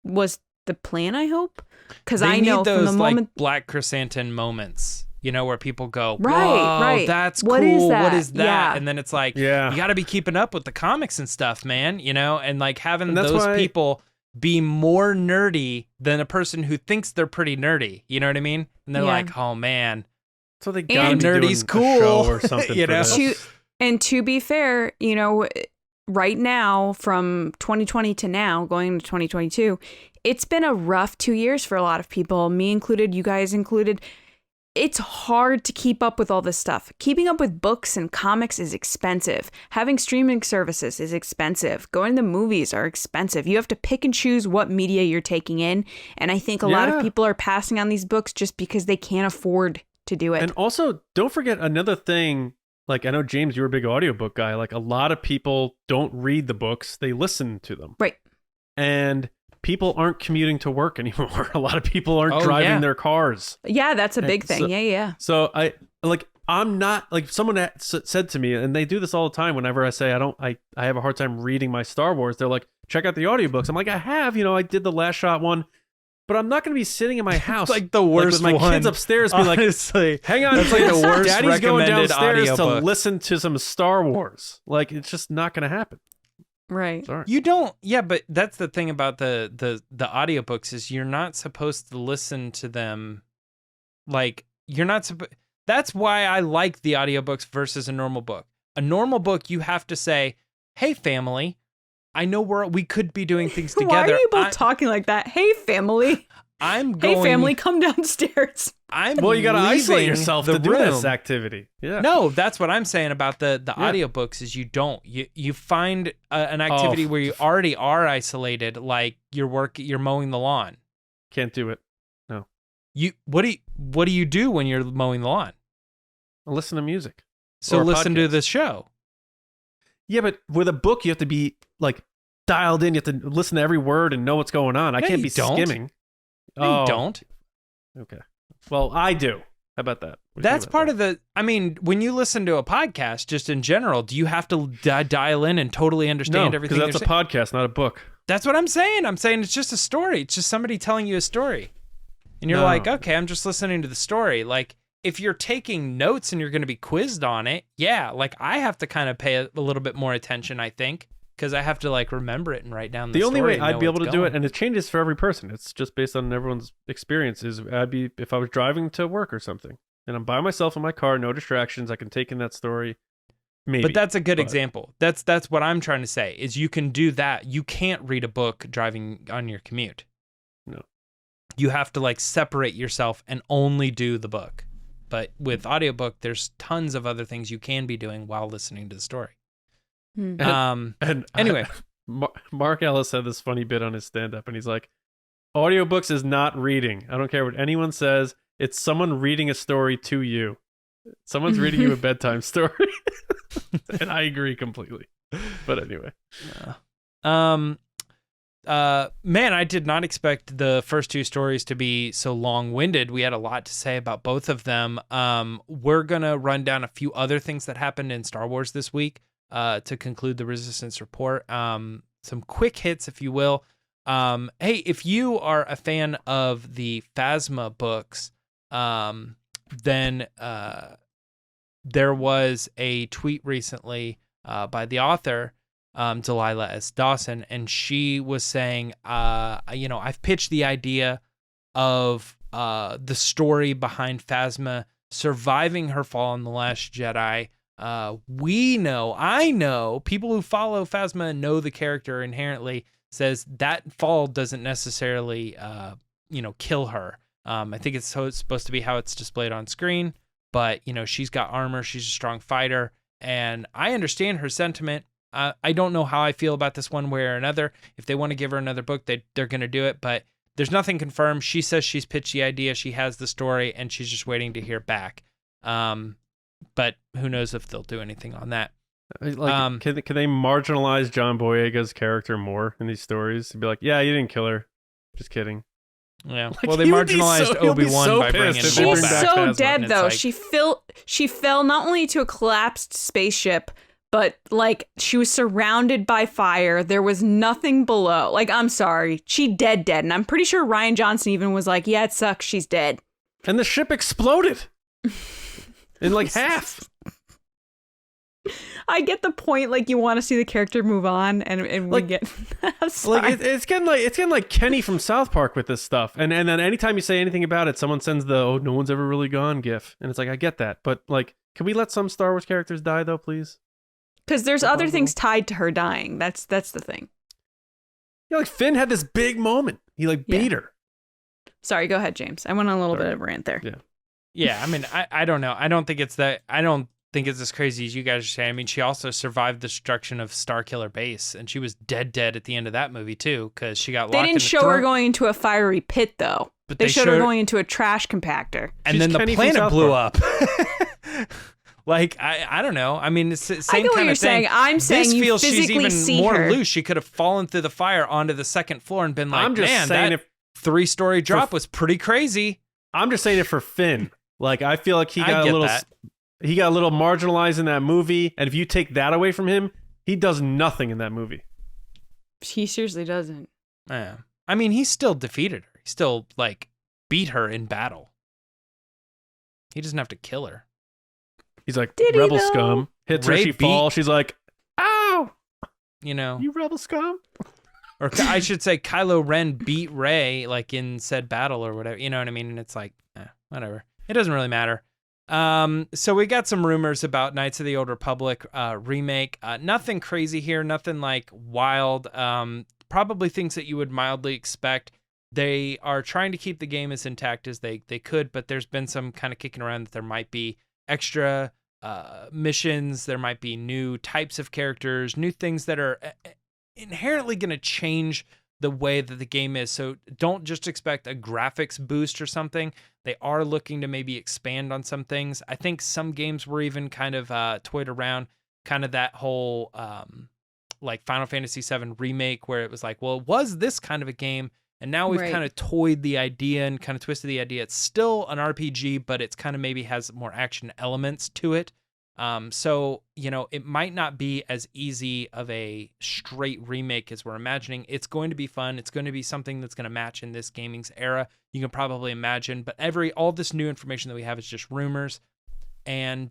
was the plan, I hope. Because I know those, from the moment... Black Chrysanthemum moments, where people go, right, whoa, right. That's What cool. is that? What is that? Yeah. And then it's like, Yeah. you got to be keeping up with the comics and stuff, man, and having And that's those why- people be more nerdy than a person who thinks they're pretty nerdy. You know what I mean? And they're Yeah. like, oh, man. So they got to And be doing nerdy's a cool, show or something. you for know? this. To be fair, right now, from 2020 to now, going into 2022, it's been a rough 2 years for a lot of people, me included, you guys included. It's hard to keep up with all this stuff. Keeping up with books and comics is expensive. Having streaming services is expensive. Going to the movies are expensive. You have to pick and choose what media you're taking in. And I think a lot of people are passing on these books just because they can't afford to do it. And also, don't forget another thing. Like, I know, James, you're a big audiobook guy. Like, a lot of people don't read the books. They listen to them. Right. And people aren't commuting to work anymore. A lot of people aren't driving their cars. Yeah, that's a big thing. So, yeah. So I'm not like someone said to me, and they do this all the time. Whenever I say I have a hard time reading my Star Wars, they're like, check out the audiobooks. I'm like, I have, I did the Last Shot one. But I'm not going to be sitting in my house like the worst with my kids upstairs being honestly, like, hang on, that's like the worst Daddy's going downstairs audiobook. to listen to some Star Wars. Like, it's just not going to happen. Right. Sorry. You don't, but that's the thing about the audiobooks is you're not supposed to listen to them. Like, you're not supposed, that's why I like the audiobooks versus a normal book. A normal book, you have to say, hey, family, I know we could be doing things together. Why are you both talking like that? Hey, family. Hey, family, come downstairs. Well, you got to isolate yourself to do room. this activity. Yeah. No, that's what I'm saying about the audiobooks is you don't. You find an activity where you already are isolated, like you're mowing the lawn. Can't do it. No. What do you do when you're mowing the lawn? I listen to music. So listen to the show. Yeah, but with a book, you have to be like dialed in. You have to listen to every word and know what's going on. I can't be skimming. No, you don't. Okay. Well, I do. How about that? That's part of the. I mean, when you listen to a podcast, just in general, do you have to dial in and totally understand everything? Because that's a podcast, not a book. That's what I'm saying. I'm saying it's just a story. It's just somebody telling you a story, and you're like, okay, I'm just listening to the story. Like, if you're taking notes and you're going to be quizzed on it, like I have to kind of pay a little bit more attention, I think, because I have to like remember it and write down the story. The only way I'd be able to do it, and it changes for every person. It's just based on everyone's experiences. If I was driving to work or something, and I'm by myself in my car, no distractions, I can take in that story. Maybe. But that's a good example. That's what I'm trying to say is you can do that. You can't read a book driving on your commute. No. You have to like separate yourself and only do the book. But with audiobook, there's tons of other things you can be doing while listening to the story. Anyway, Mark Ellis had this funny bit on his stand-up, and he's like, audiobooks is not reading. I don't care what anyone says. It's someone reading a story to you. Someone's reading you a bedtime story. And I agree completely. But anyway. Man, I did not expect the first two stories to be so long-winded. We had a lot to say about both of them. We're going to run down a few other things that happened in Star Wars this week to conclude the Resistance Report. Some quick hits, if you will. Hey, if you are a fan of the Phasma books, then there was a tweet recently by the author, Delilah S. Dawson, and she was saying, I've pitched the idea of the story behind Phasma surviving her fall in The Last Jedi. I know, people who follow Phasma know the character inherently, says that fall doesn't necessarily, kill her. I think it's supposed to be how it's displayed on screen, but, she's got armor, she's a strong fighter, and I understand her sentiment. I don't know how I feel about this one way or another. If they want to give her another book, they're going to do it, but there's nothing confirmed. She says she's pitched the idea, she has the story, and she's just waiting to hear back. But who knows if they'll do anything on that. Can they marginalize John Boyega's character more in these stories? To be like, yeah, you didn't kill her. Just kidding. Yeah. Well, they marginalized Obi-Wan by bringing She's Maul back. so dead, though. Like... She fell not only to a collapsed spaceship, but like she was surrounded by fire. There was nothing below. Like, I'm sorry, she dead. And I'm pretty sure Rian Johnson even was like, yeah, it sucks. She's dead. And the ship exploded in like half. I get the point. Like, you want to see the character move on, and like, we get like it's getting like Kenny from South Park with this stuff. And then anytime you say anything about it, someone sends the "oh, no one's ever really gone" gif, and it's like, I get that, but like, can we let some Star Wars characters die though, please? Because there's other things tied to her dying. That's the thing. Yeah, like Finn had this big moment. He beat her. Sorry, go ahead, James. I went on a little bit of a rant there. Yeah. I mean, I don't know. I don't think it's that. I don't think it's as crazy as you guys are saying. I mean, she also survived the destruction of Starkiller Base, and she was dead at the end of that movie too, because she got locked in the They didn't show her going into a fiery pit though. But they showed her going into a trash compactor. And then the planet blew up. Like, I don't know. I mean, it's the same I get what kind you're of thing. saying. I'm saying this you feels she's physically even see more her. loose. She could have fallen through the fire onto the second floor and been like, I'm just man, saying that 3-story drop was pretty crazy. I'm just saying it for Finn. Like, I feel like he I got get a little that. he got a little marginalized in that movie, and if you take that away from him, he does nothing in that movie. He seriously doesn't. Yeah. I mean, he still defeated her. He still, like, beat her in battle. He doesn't have to kill her. He's like, Did he rebel though? scum. Hits her, Ray she falls. She's like, ow! You know? You rebel scum? Or I should say Kylo Ren beat Rey, like, in said battle or whatever. You know what I mean? And it's like, whatever. It doesn't really matter. So we got some rumors about Knights of the Old Republic remake. Nothing crazy here. Nothing, like, wild. Probably things that you would mildly expect. They are trying to keep the game as intact as they could, but there's been some kind of kicking around that there might be extra missions. There might be new types of characters, new things that are inherently going to change the way that the game is. So don't just expect a graphics boost or something. They are looking to maybe expand on some things. I think some games were even kind of toyed around kind of that whole like Final Fantasy VII Remake, where it was like, well, it was this kind of a game, and now we've kind of toyed the idea and kind of twisted the idea. It's still an RPG, but it's kind of maybe has more action elements to it. So, you know, it might not be as easy of a straight remake as we're imagining. It's going to be fun. It's going to be something that's going to match in this gaming's era. You can probably imagine, but all this new information that we have is just rumors, and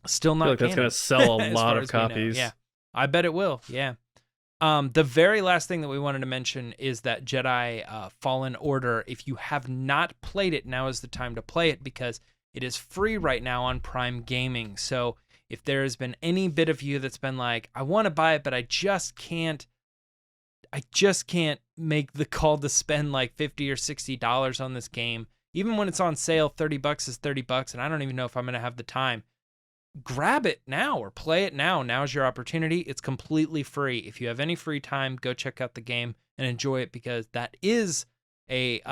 still not. I feel like that's going to sell a lot of as we know. copies. Yeah, I bet it will. Yeah. The very last thing that we wanted to mention is that Jedi Fallen Order. If you have not played it, now is the time to play it, because it is free right now on Prime Gaming. So if there has been any bit of you that's been like, I want to buy it, but I just can't make the call to spend like $50 or $60 on this game, even when it's on sale, $30 is $30, and I don't even know if I'm going to have the time. Grab it now or play it now. Now's your opportunity. It's completely free. If you have any free time, go check out the game and enjoy it, because that is a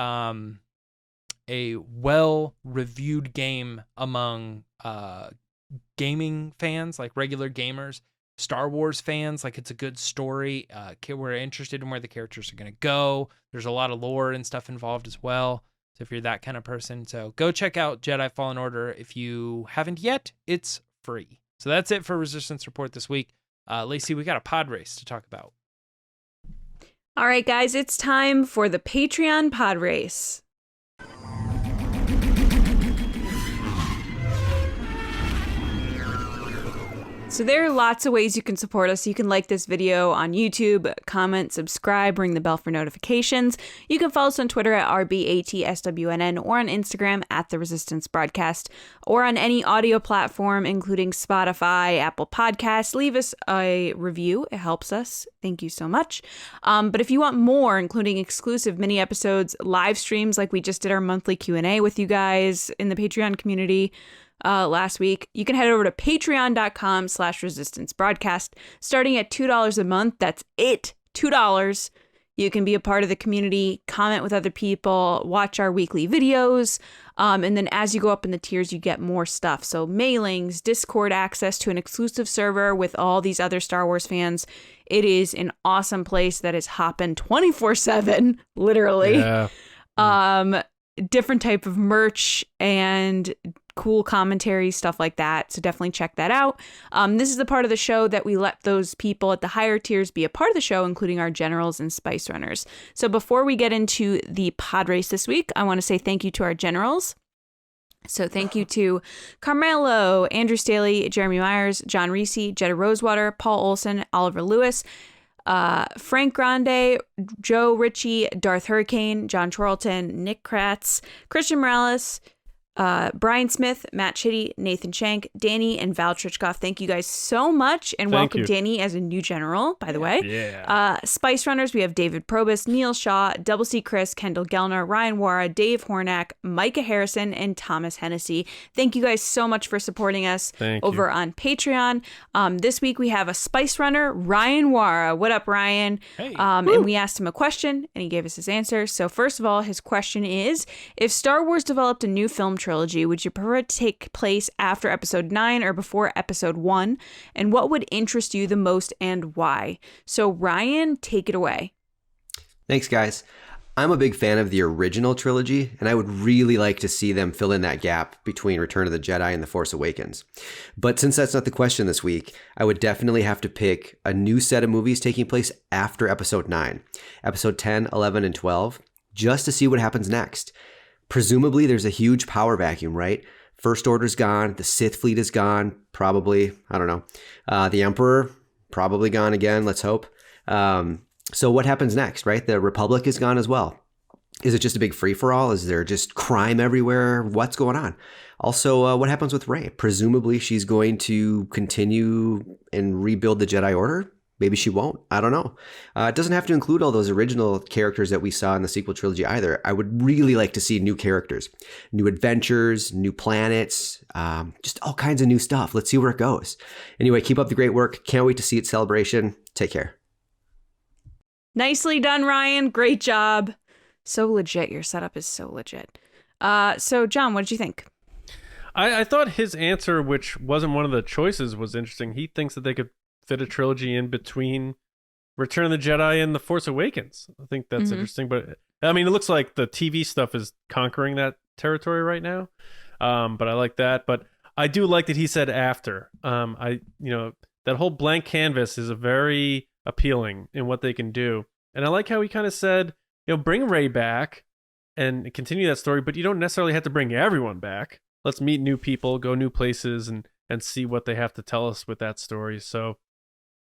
well-reviewed game among gaming fans, like regular gamers, Star Wars fans. Like, it's a good story. We're interested in where the characters are going to go. There's a lot of lore and stuff involved as well. So if you're that kind of person, so go check out Jedi Fallen Order. If you haven't yet, it's free. So that's it for Resistance Report this week. Lacey, we got a pod race to talk about. All right, guys, it's time for the Patreon pod race. So there are lots of ways you can support us. You can like this video on YouTube, comment, subscribe, ring the bell for notifications. You can follow us on Twitter at RBATSWNN, or on Instagram at The Resistance Broadcast, or on any audio platform, including Spotify, Apple Podcasts. Leave us a review. It helps us. Thank you so much. But if you want more, including exclusive mini episodes, live streams, like we just did our monthly Q&A with you guys in the Patreon community last week, you can head over to patreon.com/resistance broadcast. Starting at $2 a month, that's it, $2. You can be a part of the community, comment with other people, watch our weekly videos, and then as you go up in the tiers, you get more stuff. So mailings, Discord access to an exclusive server with all these other Star Wars fans. It is an awesome place that is hopping 24/7, literally. Yeah. Different type of merch and cool commentary, stuff like that. So definitely check that out. This is the part of the show that we let those people at the higher tiers be a part of the show, including our generals and spice runners. So before we get into the pod race this week, I want to say thank you to our generals. So thank you to Carmelo, Andrew Staley, Jeremy Myers, John Reese, Jetta Rosewater, Paul Olson, Oliver Lewis, Frank Grande, Joe Ritchie, Darth Hurricane, John Charlton, Nick Kratz, Christian Morales, Brian Smith, Matt Chitty, Nathan Shank, Danny, and Val Trichkoff. Thank you guys so much, and welcome Danny as a new general, by the way. Yeah. Spice Runners, we have David Probus, Neil Shaw, Double C Chris, Kendall Gellner, Ryan Waara, Dave Hornack, Micah Harrison, and Thomas Hennessy. Thank you guys so much for supporting us over on Patreon. This week we have a Spice Runner, Ryan Waara. What up, Ryan? Hey. And we asked him a question, and he gave us his answer. So first of all, his question is, if Star Wars developed a new film trilogy, trilogy, would you prefer it to take place after episode 9 or before episode 1? And what would interest you the most and why? So Ryan, take it away. Thanks, guys. I'm a big fan of the original trilogy, and I would really like to see them fill in that gap between Return of the Jedi and The Force Awakens. But since that's not the question this week, I would definitely have to pick a new set of movies taking place after Episode 9, Episode 10, 11, and 12, just to see what happens next. Presumably, there's a huge power vacuum, right? First Order's gone, the Sith fleet is gone, probably, I don't know. The Emperor, probably gone again, let's hope. So what happens next, right? The Republic is gone as well. Is it just a big free-for-all? Is there just crime everywhere? What's going on? Also, what happens with Rey? Presumably she's going to continue and rebuild the Jedi Order. Maybe she won't. I don't know. It doesn't have to include all those original characters that we saw in the sequel trilogy either. I would really like to see new characters, new adventures, new planets, just all kinds of new stuff. Let's see where it goes. Anyway, keep up the great work. Can't wait to see it Celebration. Take care. Nicely done, Ryan. Great job. So legit. Your setup is so legit. So, John, what did you think? I thought his answer, which wasn't one of the choices, was interesting. He thinks that they could fit a trilogy in between Return of the Jedi and The Force Awakens. I think that's interesting. But, I mean, it looks like the TV stuff is conquering that territory right now. But I like that. But I do like that he said after. That whole blank canvas is a very appealing in what they can do. And I like how he kind of said, bring Rey back and continue that story, but you don't necessarily have to bring everyone back. Let's meet new people, go new places, and see what they have to tell us with that story. So,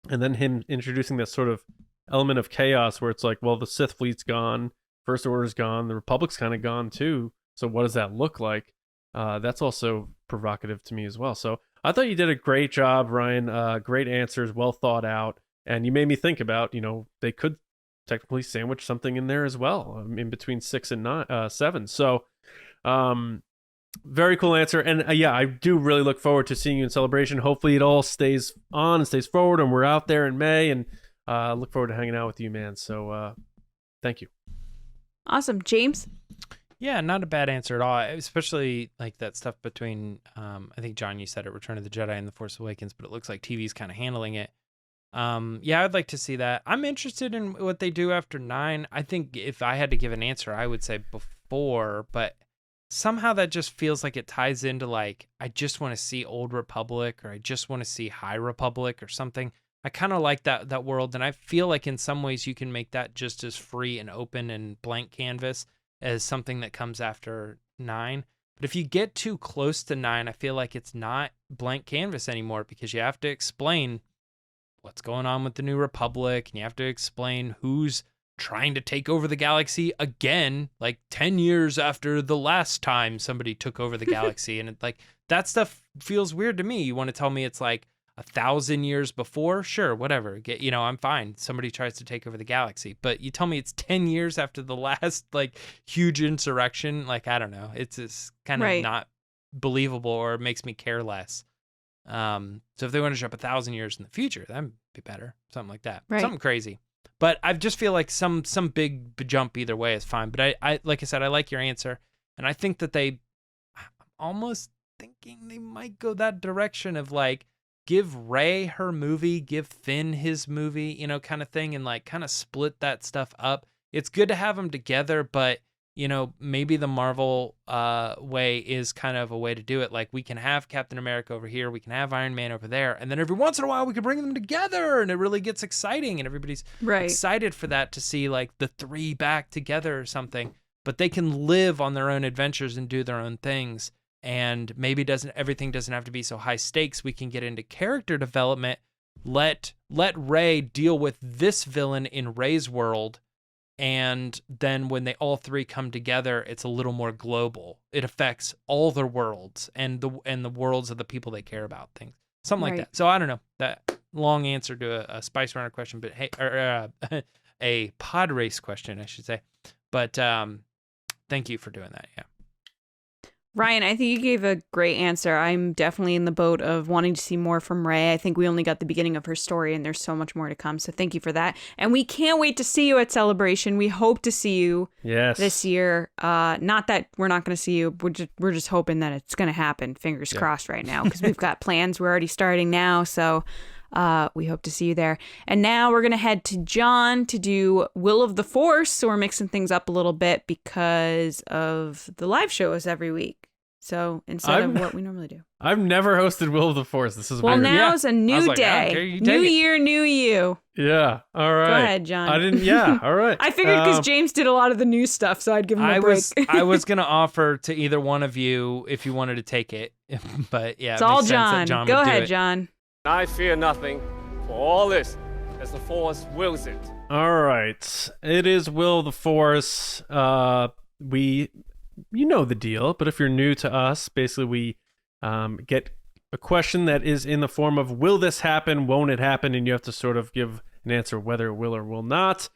and then him introducing that sort of element of chaos where it's like, well, the Sith fleet's gone, First Order's gone, the Republic's kind of gone too. So what does that look like? That's also provocative to me as well. So I thought you did a great job, Ryan. Great answers, well thought out. And you made me think about, they could technically sandwich something in there as well, in between 6 and 7. So, very cool answer. And I do really look forward to seeing you in Celebration. Hopefully it all stays on and stays forward, and we're out there in May, and look forward to hanging out with you, man. So, thank you. Awesome. James? Yeah, not a bad answer at all, especially like that stuff between, I think, John, you said it, Return of the Jedi and The Force Awakens, but it looks like TV's kind of handling it. I'd like to see that. I'm interested in what they do after 9. I think if I had to give an answer, I would say before, but somehow that just feels like it ties into like, I just want to see Old Republic, or I just want to see High Republic or something. I kind of like that world, and I feel like in some ways you can make that just as free and open and blank canvas as something that comes after 9. But if you get too close to 9, I feel like it's not blank canvas anymore, because you have to explain what's going on with the New Republic, and you have to explain who's trying to take over the galaxy again, like 10 years after the last time somebody took over the galaxy. And that stuff feels weird to me. You want to tell me it's like 1,000 years before? Sure, whatever. I'm fine. Somebody tries to take over the galaxy, but you tell me it's 10 years after the last huge insurrection. I don't know. It's just kind of not believable, or it makes me care less. So if they want to jump 1,000 years in the future, that'd be better. Something like that. Right. Something crazy. But I just feel like some big jump either way is fine. But I like I said, I like your answer. And I think that I'm almost thinking they might go that direction of give Rey her movie, give Finn his movie, kind of thing, and kind of split that stuff up. It's good to have them together, but maybe the Marvel way is kind of a way to do it. We can have Captain America over here, we can have Iron Man over there, and then every once in a while we can bring them together, and it really gets exciting, and everybody's excited for that, to see the 3 back together or something. But they can live on their own adventures and do their own things, and maybe everything doesn't have to be so high stakes. We can get into character development. Let Rey deal with this villain in Rey's world. And then when they all 3 come together, it's a little more global. It affects all their worlds and the worlds of the people they care about. Something like that. So I don't know. That long answer to a Spice Runner question, but hey, or a pod race question, I should say. But thank you for doing that. Yeah. Ryan, I think you gave a great answer. I'm definitely in the boat of wanting to see more from Rey. I think we only got the beginning of her story, and there's so much more to come. So thank you for that. And we can't wait to see you at Celebration. We hope to see you this year. Not that we're not going to see you. We're just hoping that it's going to happen. Fingers crossed right now, because we've got plans. We're already starting now. So we hope to see you there. And now we're going to head to John to do Will of the Force. So we're mixing things up a little bit because of the live shows every week. So instead of what we normally do. I've never hosted Will of the Force. This is well, weird. now's a new day. New year, new you. Yeah. All right. Go ahead, John. I didn't. Yeah. All right. I figured because James did a lot of the new stuff, so I'd give him a break. I was going to offer to either one of you if you wanted to take it. But yeah, it's all John. Go ahead, John. I fear nothing, for all this, as the Force wills it. All right. It is Will of the Force. You know the deal, but if you're new to us, basically we get a question that is in the form of will this happen, won't it happen, and you have to sort of give an answer whether it will or will not.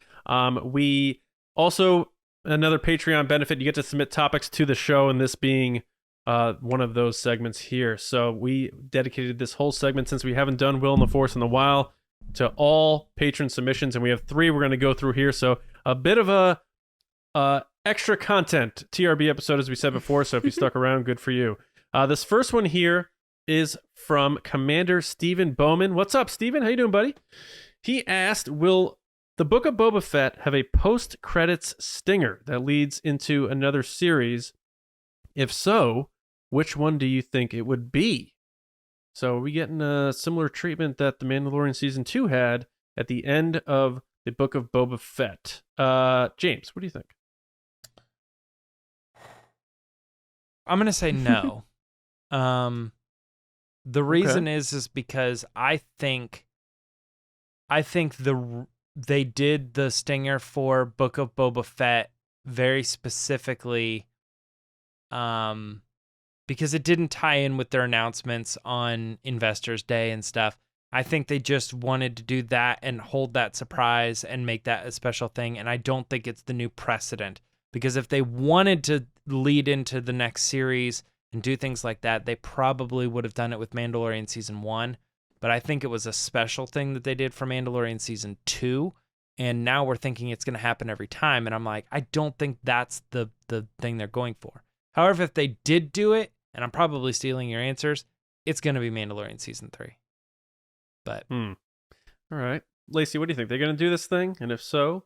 We also, another Patreon benefit, you get to submit topics to the show, and this being one of those segments here. So we dedicated this whole segment, since we haven't done Will in the Force in a while, to all patron submissions, and we have 3 we're going to go through here. So a bit of a extra content TRB episode, as we said before, so if you stuck around, good for you. This first one here is from Commander Stephen Bowman. What's up, Stephen? How you doing, buddy? He asked, will the Book of Boba Fett have a post-credits stinger that leads into another series? If so, which one do you think it would be? So are we getting a similar treatment that The Mandalorian Season 2 had at the end of the Book of Boba Fett? James, what do you think? I'm going to say no. The reason is because I think they did the stinger for Book of Boba Fett very specifically because it didn't tie in with their announcements on Investors Day and stuff. I think they just wanted to do that and hold that surprise and make that a special thing, and I don't think it's the new precedent. Because if they wanted to lead into the next series and do things like that, they probably would have done it with Mandalorian Season 1. But I think it was a special thing that they did for Mandalorian Season 2. And now we're thinking it's going to happen every time. And I'm like, I don't think that's the thing they're going for. However, if they did do it, and I'm probably stealing your answers, it's going to be Mandalorian Season 3. But. All right. Lacey, what do you think? They're going to do this thing? And if so,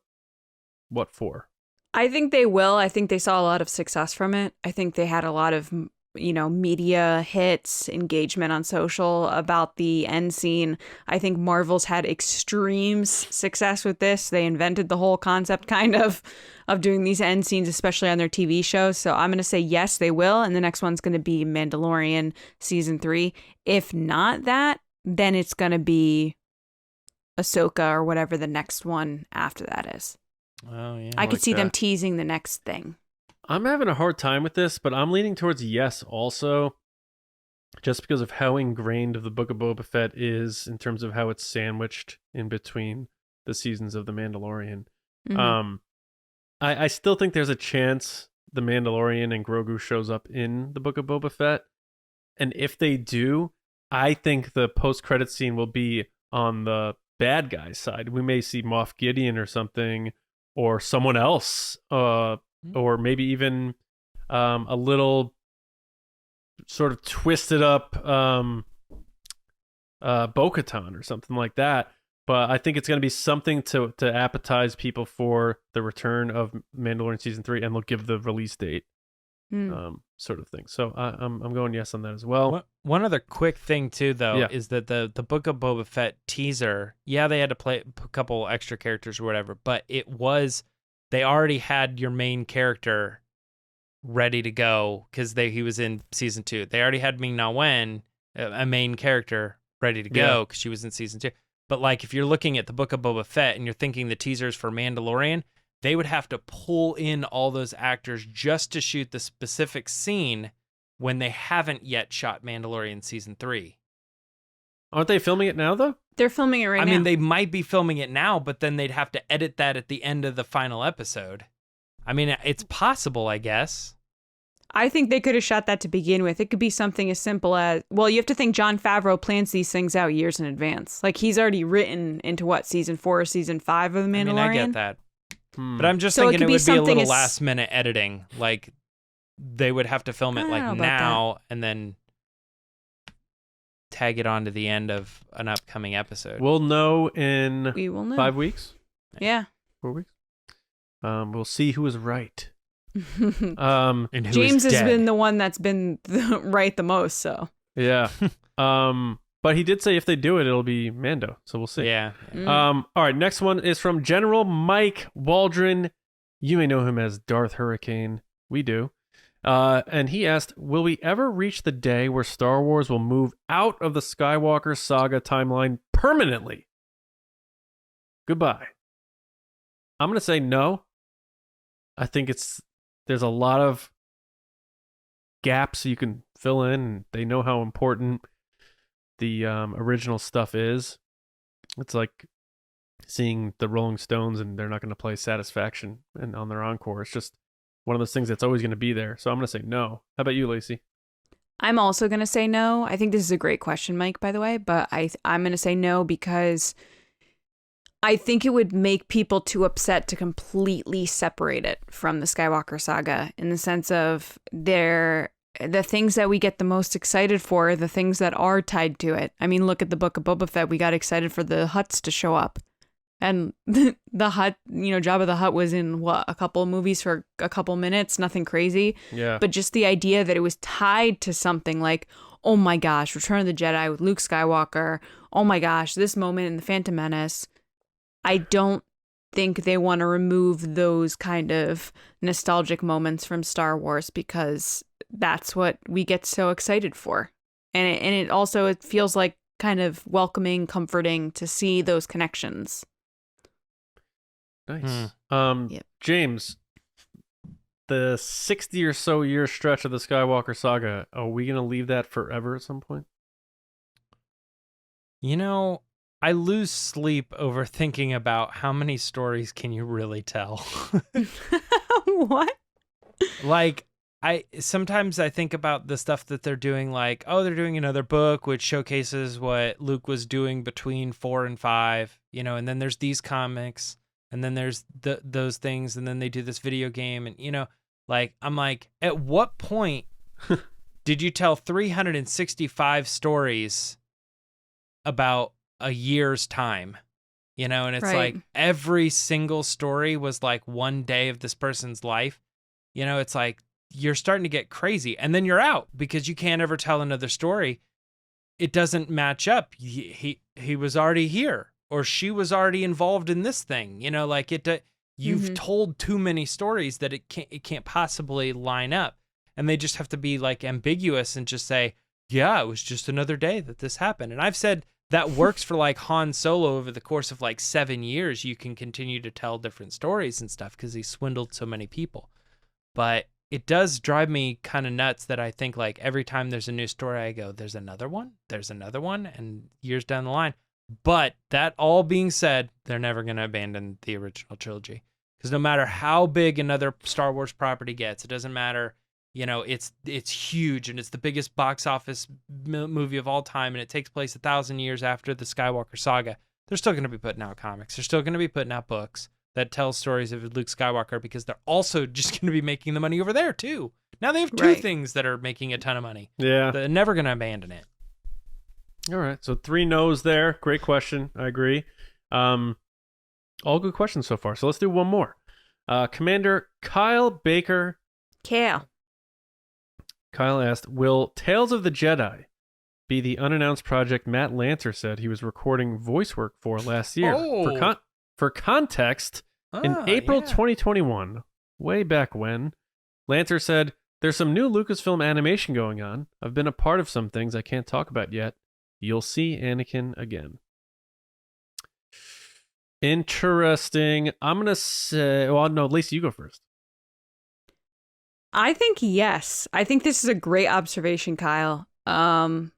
what for? I think they will. I think they saw a lot of success from it. I think they had a lot of, media hits, engagement on social about the end scene. I think Marvel's had extreme success with this. They invented the whole concept kind of doing these end scenes, especially on their TV shows. So I'm going to say yes, they will. And the next one's going to be Mandalorian Season 3. If not that, then it's going to be Ahsoka or whatever the next one after that is. Oh, yeah. I could see them teasing the next thing. I'm having a hard time with this, but I'm leaning towards yes also, just because of how ingrained the Book of Boba Fett is in terms of how it's sandwiched in between the seasons of The Mandalorian. Mm-hmm. I still think there's a chance The Mandalorian and Grogu shows up in the Book of Boba Fett. And if they do, I think the post-credit scene will be on the bad guy's side. We may see Moff Gideon or something, or someone else, or maybe even a little sort of twisted up Bo-Katan or something like that. But I think it's going to be something to appetize people for the return of Mandalorian Season 3, and they'll give the release date, sort of thing. So I'm going yes on that as well. One other quick thing, too, though, is that the Book of Boba Fett teaser, they had to play a couple extra characters or whatever, but they already had your main character ready to go because he was in Season 2. They already had Ming-Na Wen, a main character, ready to go because she was in Season 2. But like if you're looking at the Book of Boba Fett and you're thinking the teasers for Mandalorian, they would have to pull in all those actors just to shoot the specific scene when they haven't yet shot Mandalorian Season 3. Aren't they filming it now, though? They're filming it right now. I mean, they might be filming it now, but then they'd have to edit that at the end of the final episode. I mean, it's possible, I guess. I think they could have shot that to begin with. It could be something as simple as, well, you have to think Jon Favreau plans these things out years in advance. Like, he's already written into what, season 4 or season 5 of The Mandalorian? I get that. But I'm just So thinking it would be a little as- last minute editing. Like, they would have to film it I don't like know about now and then tag it on to the end of an upcoming episode. We'll know in We will know. 5 weeks, Yeah. 4 weeks. We'll see who is right. Um, And who James is has dead. been the one that's been right the most, so. yeah. But he did say if they do it, it'll be Mando. So we'll see. Yeah. Mm. All right. Next one is from General Mike Waldron. You may know him as Darth Hurricane. We do. And he asked, will we ever reach the day where Star Wars will move out of the Skywalker Saga timeline permanently? Goodbye. I'm going to say no. I think there's a lot of gaps you can fill in. And they know how important the original stuff is. It's like seeing the Rolling Stones and they're not going to play Satisfaction and on their encore. It's just one of those things that's always going to be there. So I'm going to say no. How about you, Lacey? I'm also going to say no. I think this is a great question, Mike, by the way, but I'm going to say no because I think it would make people too upset to completely separate it from the Skywalker Saga, in the sense of the things that we get the most excited for are the things that are tied to it. I mean, look at the Book of Boba Fett. We got excited for the Hutts to show up. And the Hutt, Jabba the Hutt was in, what, a couple of movies for a couple minutes, nothing crazy. Yeah. But just the idea that it was tied to something like, oh my gosh, Return of the Jedi with Luke Skywalker. Oh my gosh, this moment in The Phantom Menace. I don't think they want to remove those kind of nostalgic moments from Star Wars because that's what we get so excited for. And it also, it feels like kind of welcoming, comforting to see those connections. Nice. Yep. James, the 60 or so year stretch of the Skywalker Saga, are we going to leave that forever at some point? I lose sleep over thinking about how many stories can you really tell. What? Like, sometimes I think about the stuff that they're doing, like, oh, they're doing another book which showcases what Luke was doing between 4 and 5, and then there's these comics, and then there's those things, and then they do this video game, and I'm like, at what point did you tell 365 stories about a year's time? And it's Right. like every single story was like one day of this person's life. It's like you're starting to get crazy, and then you're out because you can't ever tell another story. It doesn't match up. He was already here, or she was already involved in this thing. You've told too many stories that it can't possibly line up, and they just have to be like ambiguous and just say, yeah, it was just another day that this happened. And I've said that works for like Han Solo over the course of like 7 years. You can continue to tell different stories and stuff because he swindled so many people. But it does drive me kind of nuts that I think like every time there's a new story, I go, there's another one, and years down the line. But that all being said, they're never going to abandon the original trilogy, because no matter how big another Star Wars property gets, it doesn't matter. It's huge, and it's the biggest box office movie of all time, and it takes place 1,000 years after the Skywalker Saga. They're still going to be putting out comics. They're still going to be putting out books that tell stories of Luke Skywalker, because they're also just going to be making the money over there too. Now they have two Right. things that are making a ton of money. Yeah. They're never going to abandon it. All right. So 3 no's there. Great question. I agree. All good questions so far. So let's do one more. Commander Kyle Baker. Kale. Kyle asked, will Tales of the Jedi be the unannounced project Matt Lanter said he was recording voice work for last year? Oh. For context, in April 2021, way back when, Lanter said, there's some new Lucasfilm animation going on. I've been a part of some things I can't talk about yet. You'll see Anakin again. Interesting. I'm going to say, well, no, Lacey, you go first. I think yes. I think this is a great observation, Kyle. I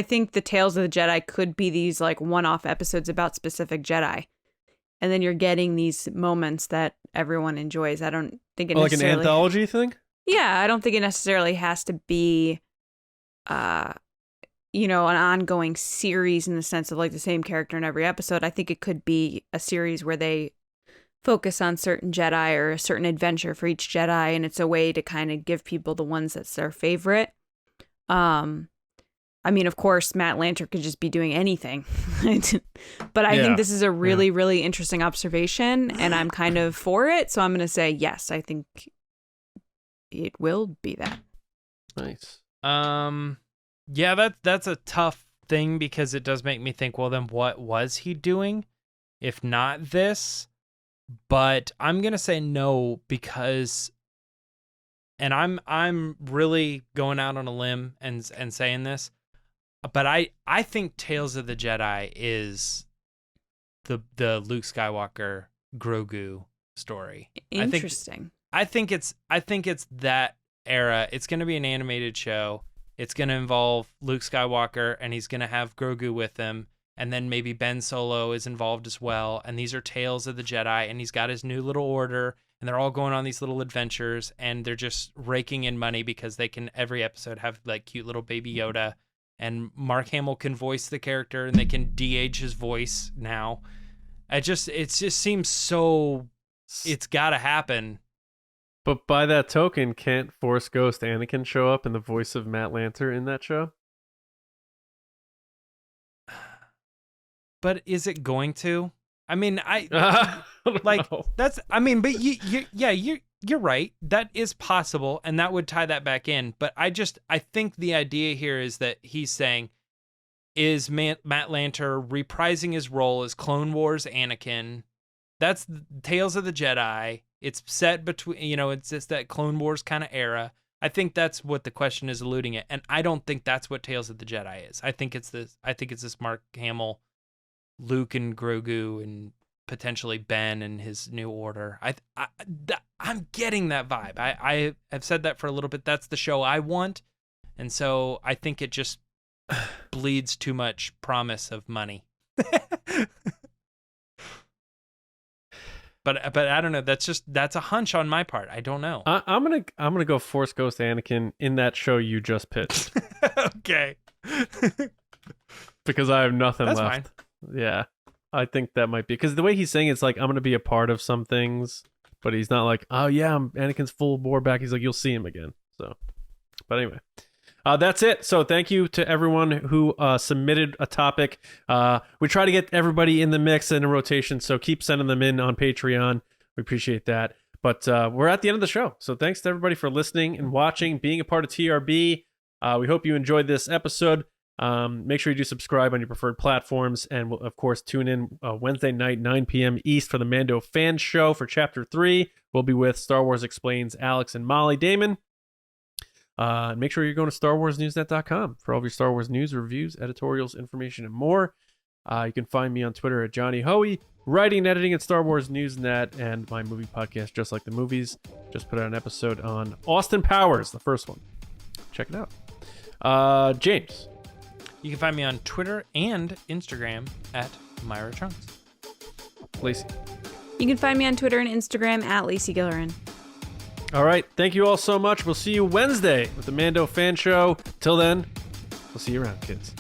think the Tales of the Jedi could be these like one-off episodes about specific Jedi. And then you're getting these moments that everyone enjoys. I don't think it Like an necessarily... anthology thing? Yeah, I don't think it necessarily has to be, you know, an ongoing series in the sense of like the same character in every episode. I think it could be a series where they focus on certain Jedi or a certain adventure for each Jedi, and it's a way to kind of give people the ones that's their favorite. I mean, of course, Matt Lanter could just be doing anything, but I think this is a really, really interesting observation, and I'm kind of for it. So I'm going to say yes. I think it will be that. Nice. Yeah, that's a tough thing because it does make me think, well, then what was he doing if not this? But I'm going to say no because, and I'm really going out on a limb and saying this, but I think Tales of the Jedi is the Luke Skywalker Grogu story. Interesting. I think it's that era. It's going to be an animated show. It's going to involve Luke Skywalker, and he's going to have Grogu with him, and then maybe Ben Solo is involved as well. And these are Tales of the Jedi, and he's got his new little order, and they're all going on these little adventures, and they're just raking in money because they can every episode have like cute little baby Yoda, and Mark Hamill can voice the character, and they can de-age his voice now. It just seems so. It's got to happen. But by that token, can't Force Ghost Anakin show up in the voice of Matt Lanter in that show? But is it going to? I mean, I don't like know. that's. I mean, but you're right. That is possible, and that would tie that back in. But I think the idea here is that he's saying, is Matt Lanter reprising his role as Clone Wars Anakin? That's Tales of the Jedi. It's set between, it's just that Clone Wars kind of era. I think that's what the question is alluding at, and I don't think that's what Tales of the Jedi is. I think it's this Mark Hamill, Luke and Grogu, and potentially Ben and his new order. I'm getting that vibe. I have said that for a little bit. That's the show I want, and so I think it just bleeds too much promise of money. But I don't know. That's a hunch on my part. I don't know. I'm gonna go Force Ghost Anakin in that show you just pitched. Okay. Because I have nothing That's left. fine. Yeah, I think that might be because the way he's saying it's like I'm gonna be a part of some things, but he's not like, oh yeah, Anakin's full bore back. He's like, you'll see him again. So, but anyway. That's it. So thank you to everyone who submitted a topic. We try to get everybody in the mix and in rotation, so keep sending them in on Patreon. We appreciate that. But we're at the end of the show. So thanks to everybody for listening and watching, being a part of TRB. We hope you enjoyed this episode. Make sure you do subscribe on your preferred platforms. And we'll, of course, tune in Wednesday night, 9 p.m. East for the Mando Fan Show for Chapter 3. We'll be with Star Wars Explains Alex and Molly Damon. Make sure you're going to StarWarsNewsNet.com for all of your Star Wars news, reviews, editorials, information, and more. You can find me on Twitter at Johnny Hoey, writing and editing at Star Wars Newsnet, and my movie podcast, Just Like the Movies. Just put out an episode on Austin Powers, the first one. Check it out. James. You can find me on Twitter and Instagram at Myra Trunks. Lacey. You can find me on Twitter and Instagram at Lacey Gillerin. All right. Thank you all so much. We'll see you Wednesday with the Mando Fan Show. Till then, we'll see you around, kids.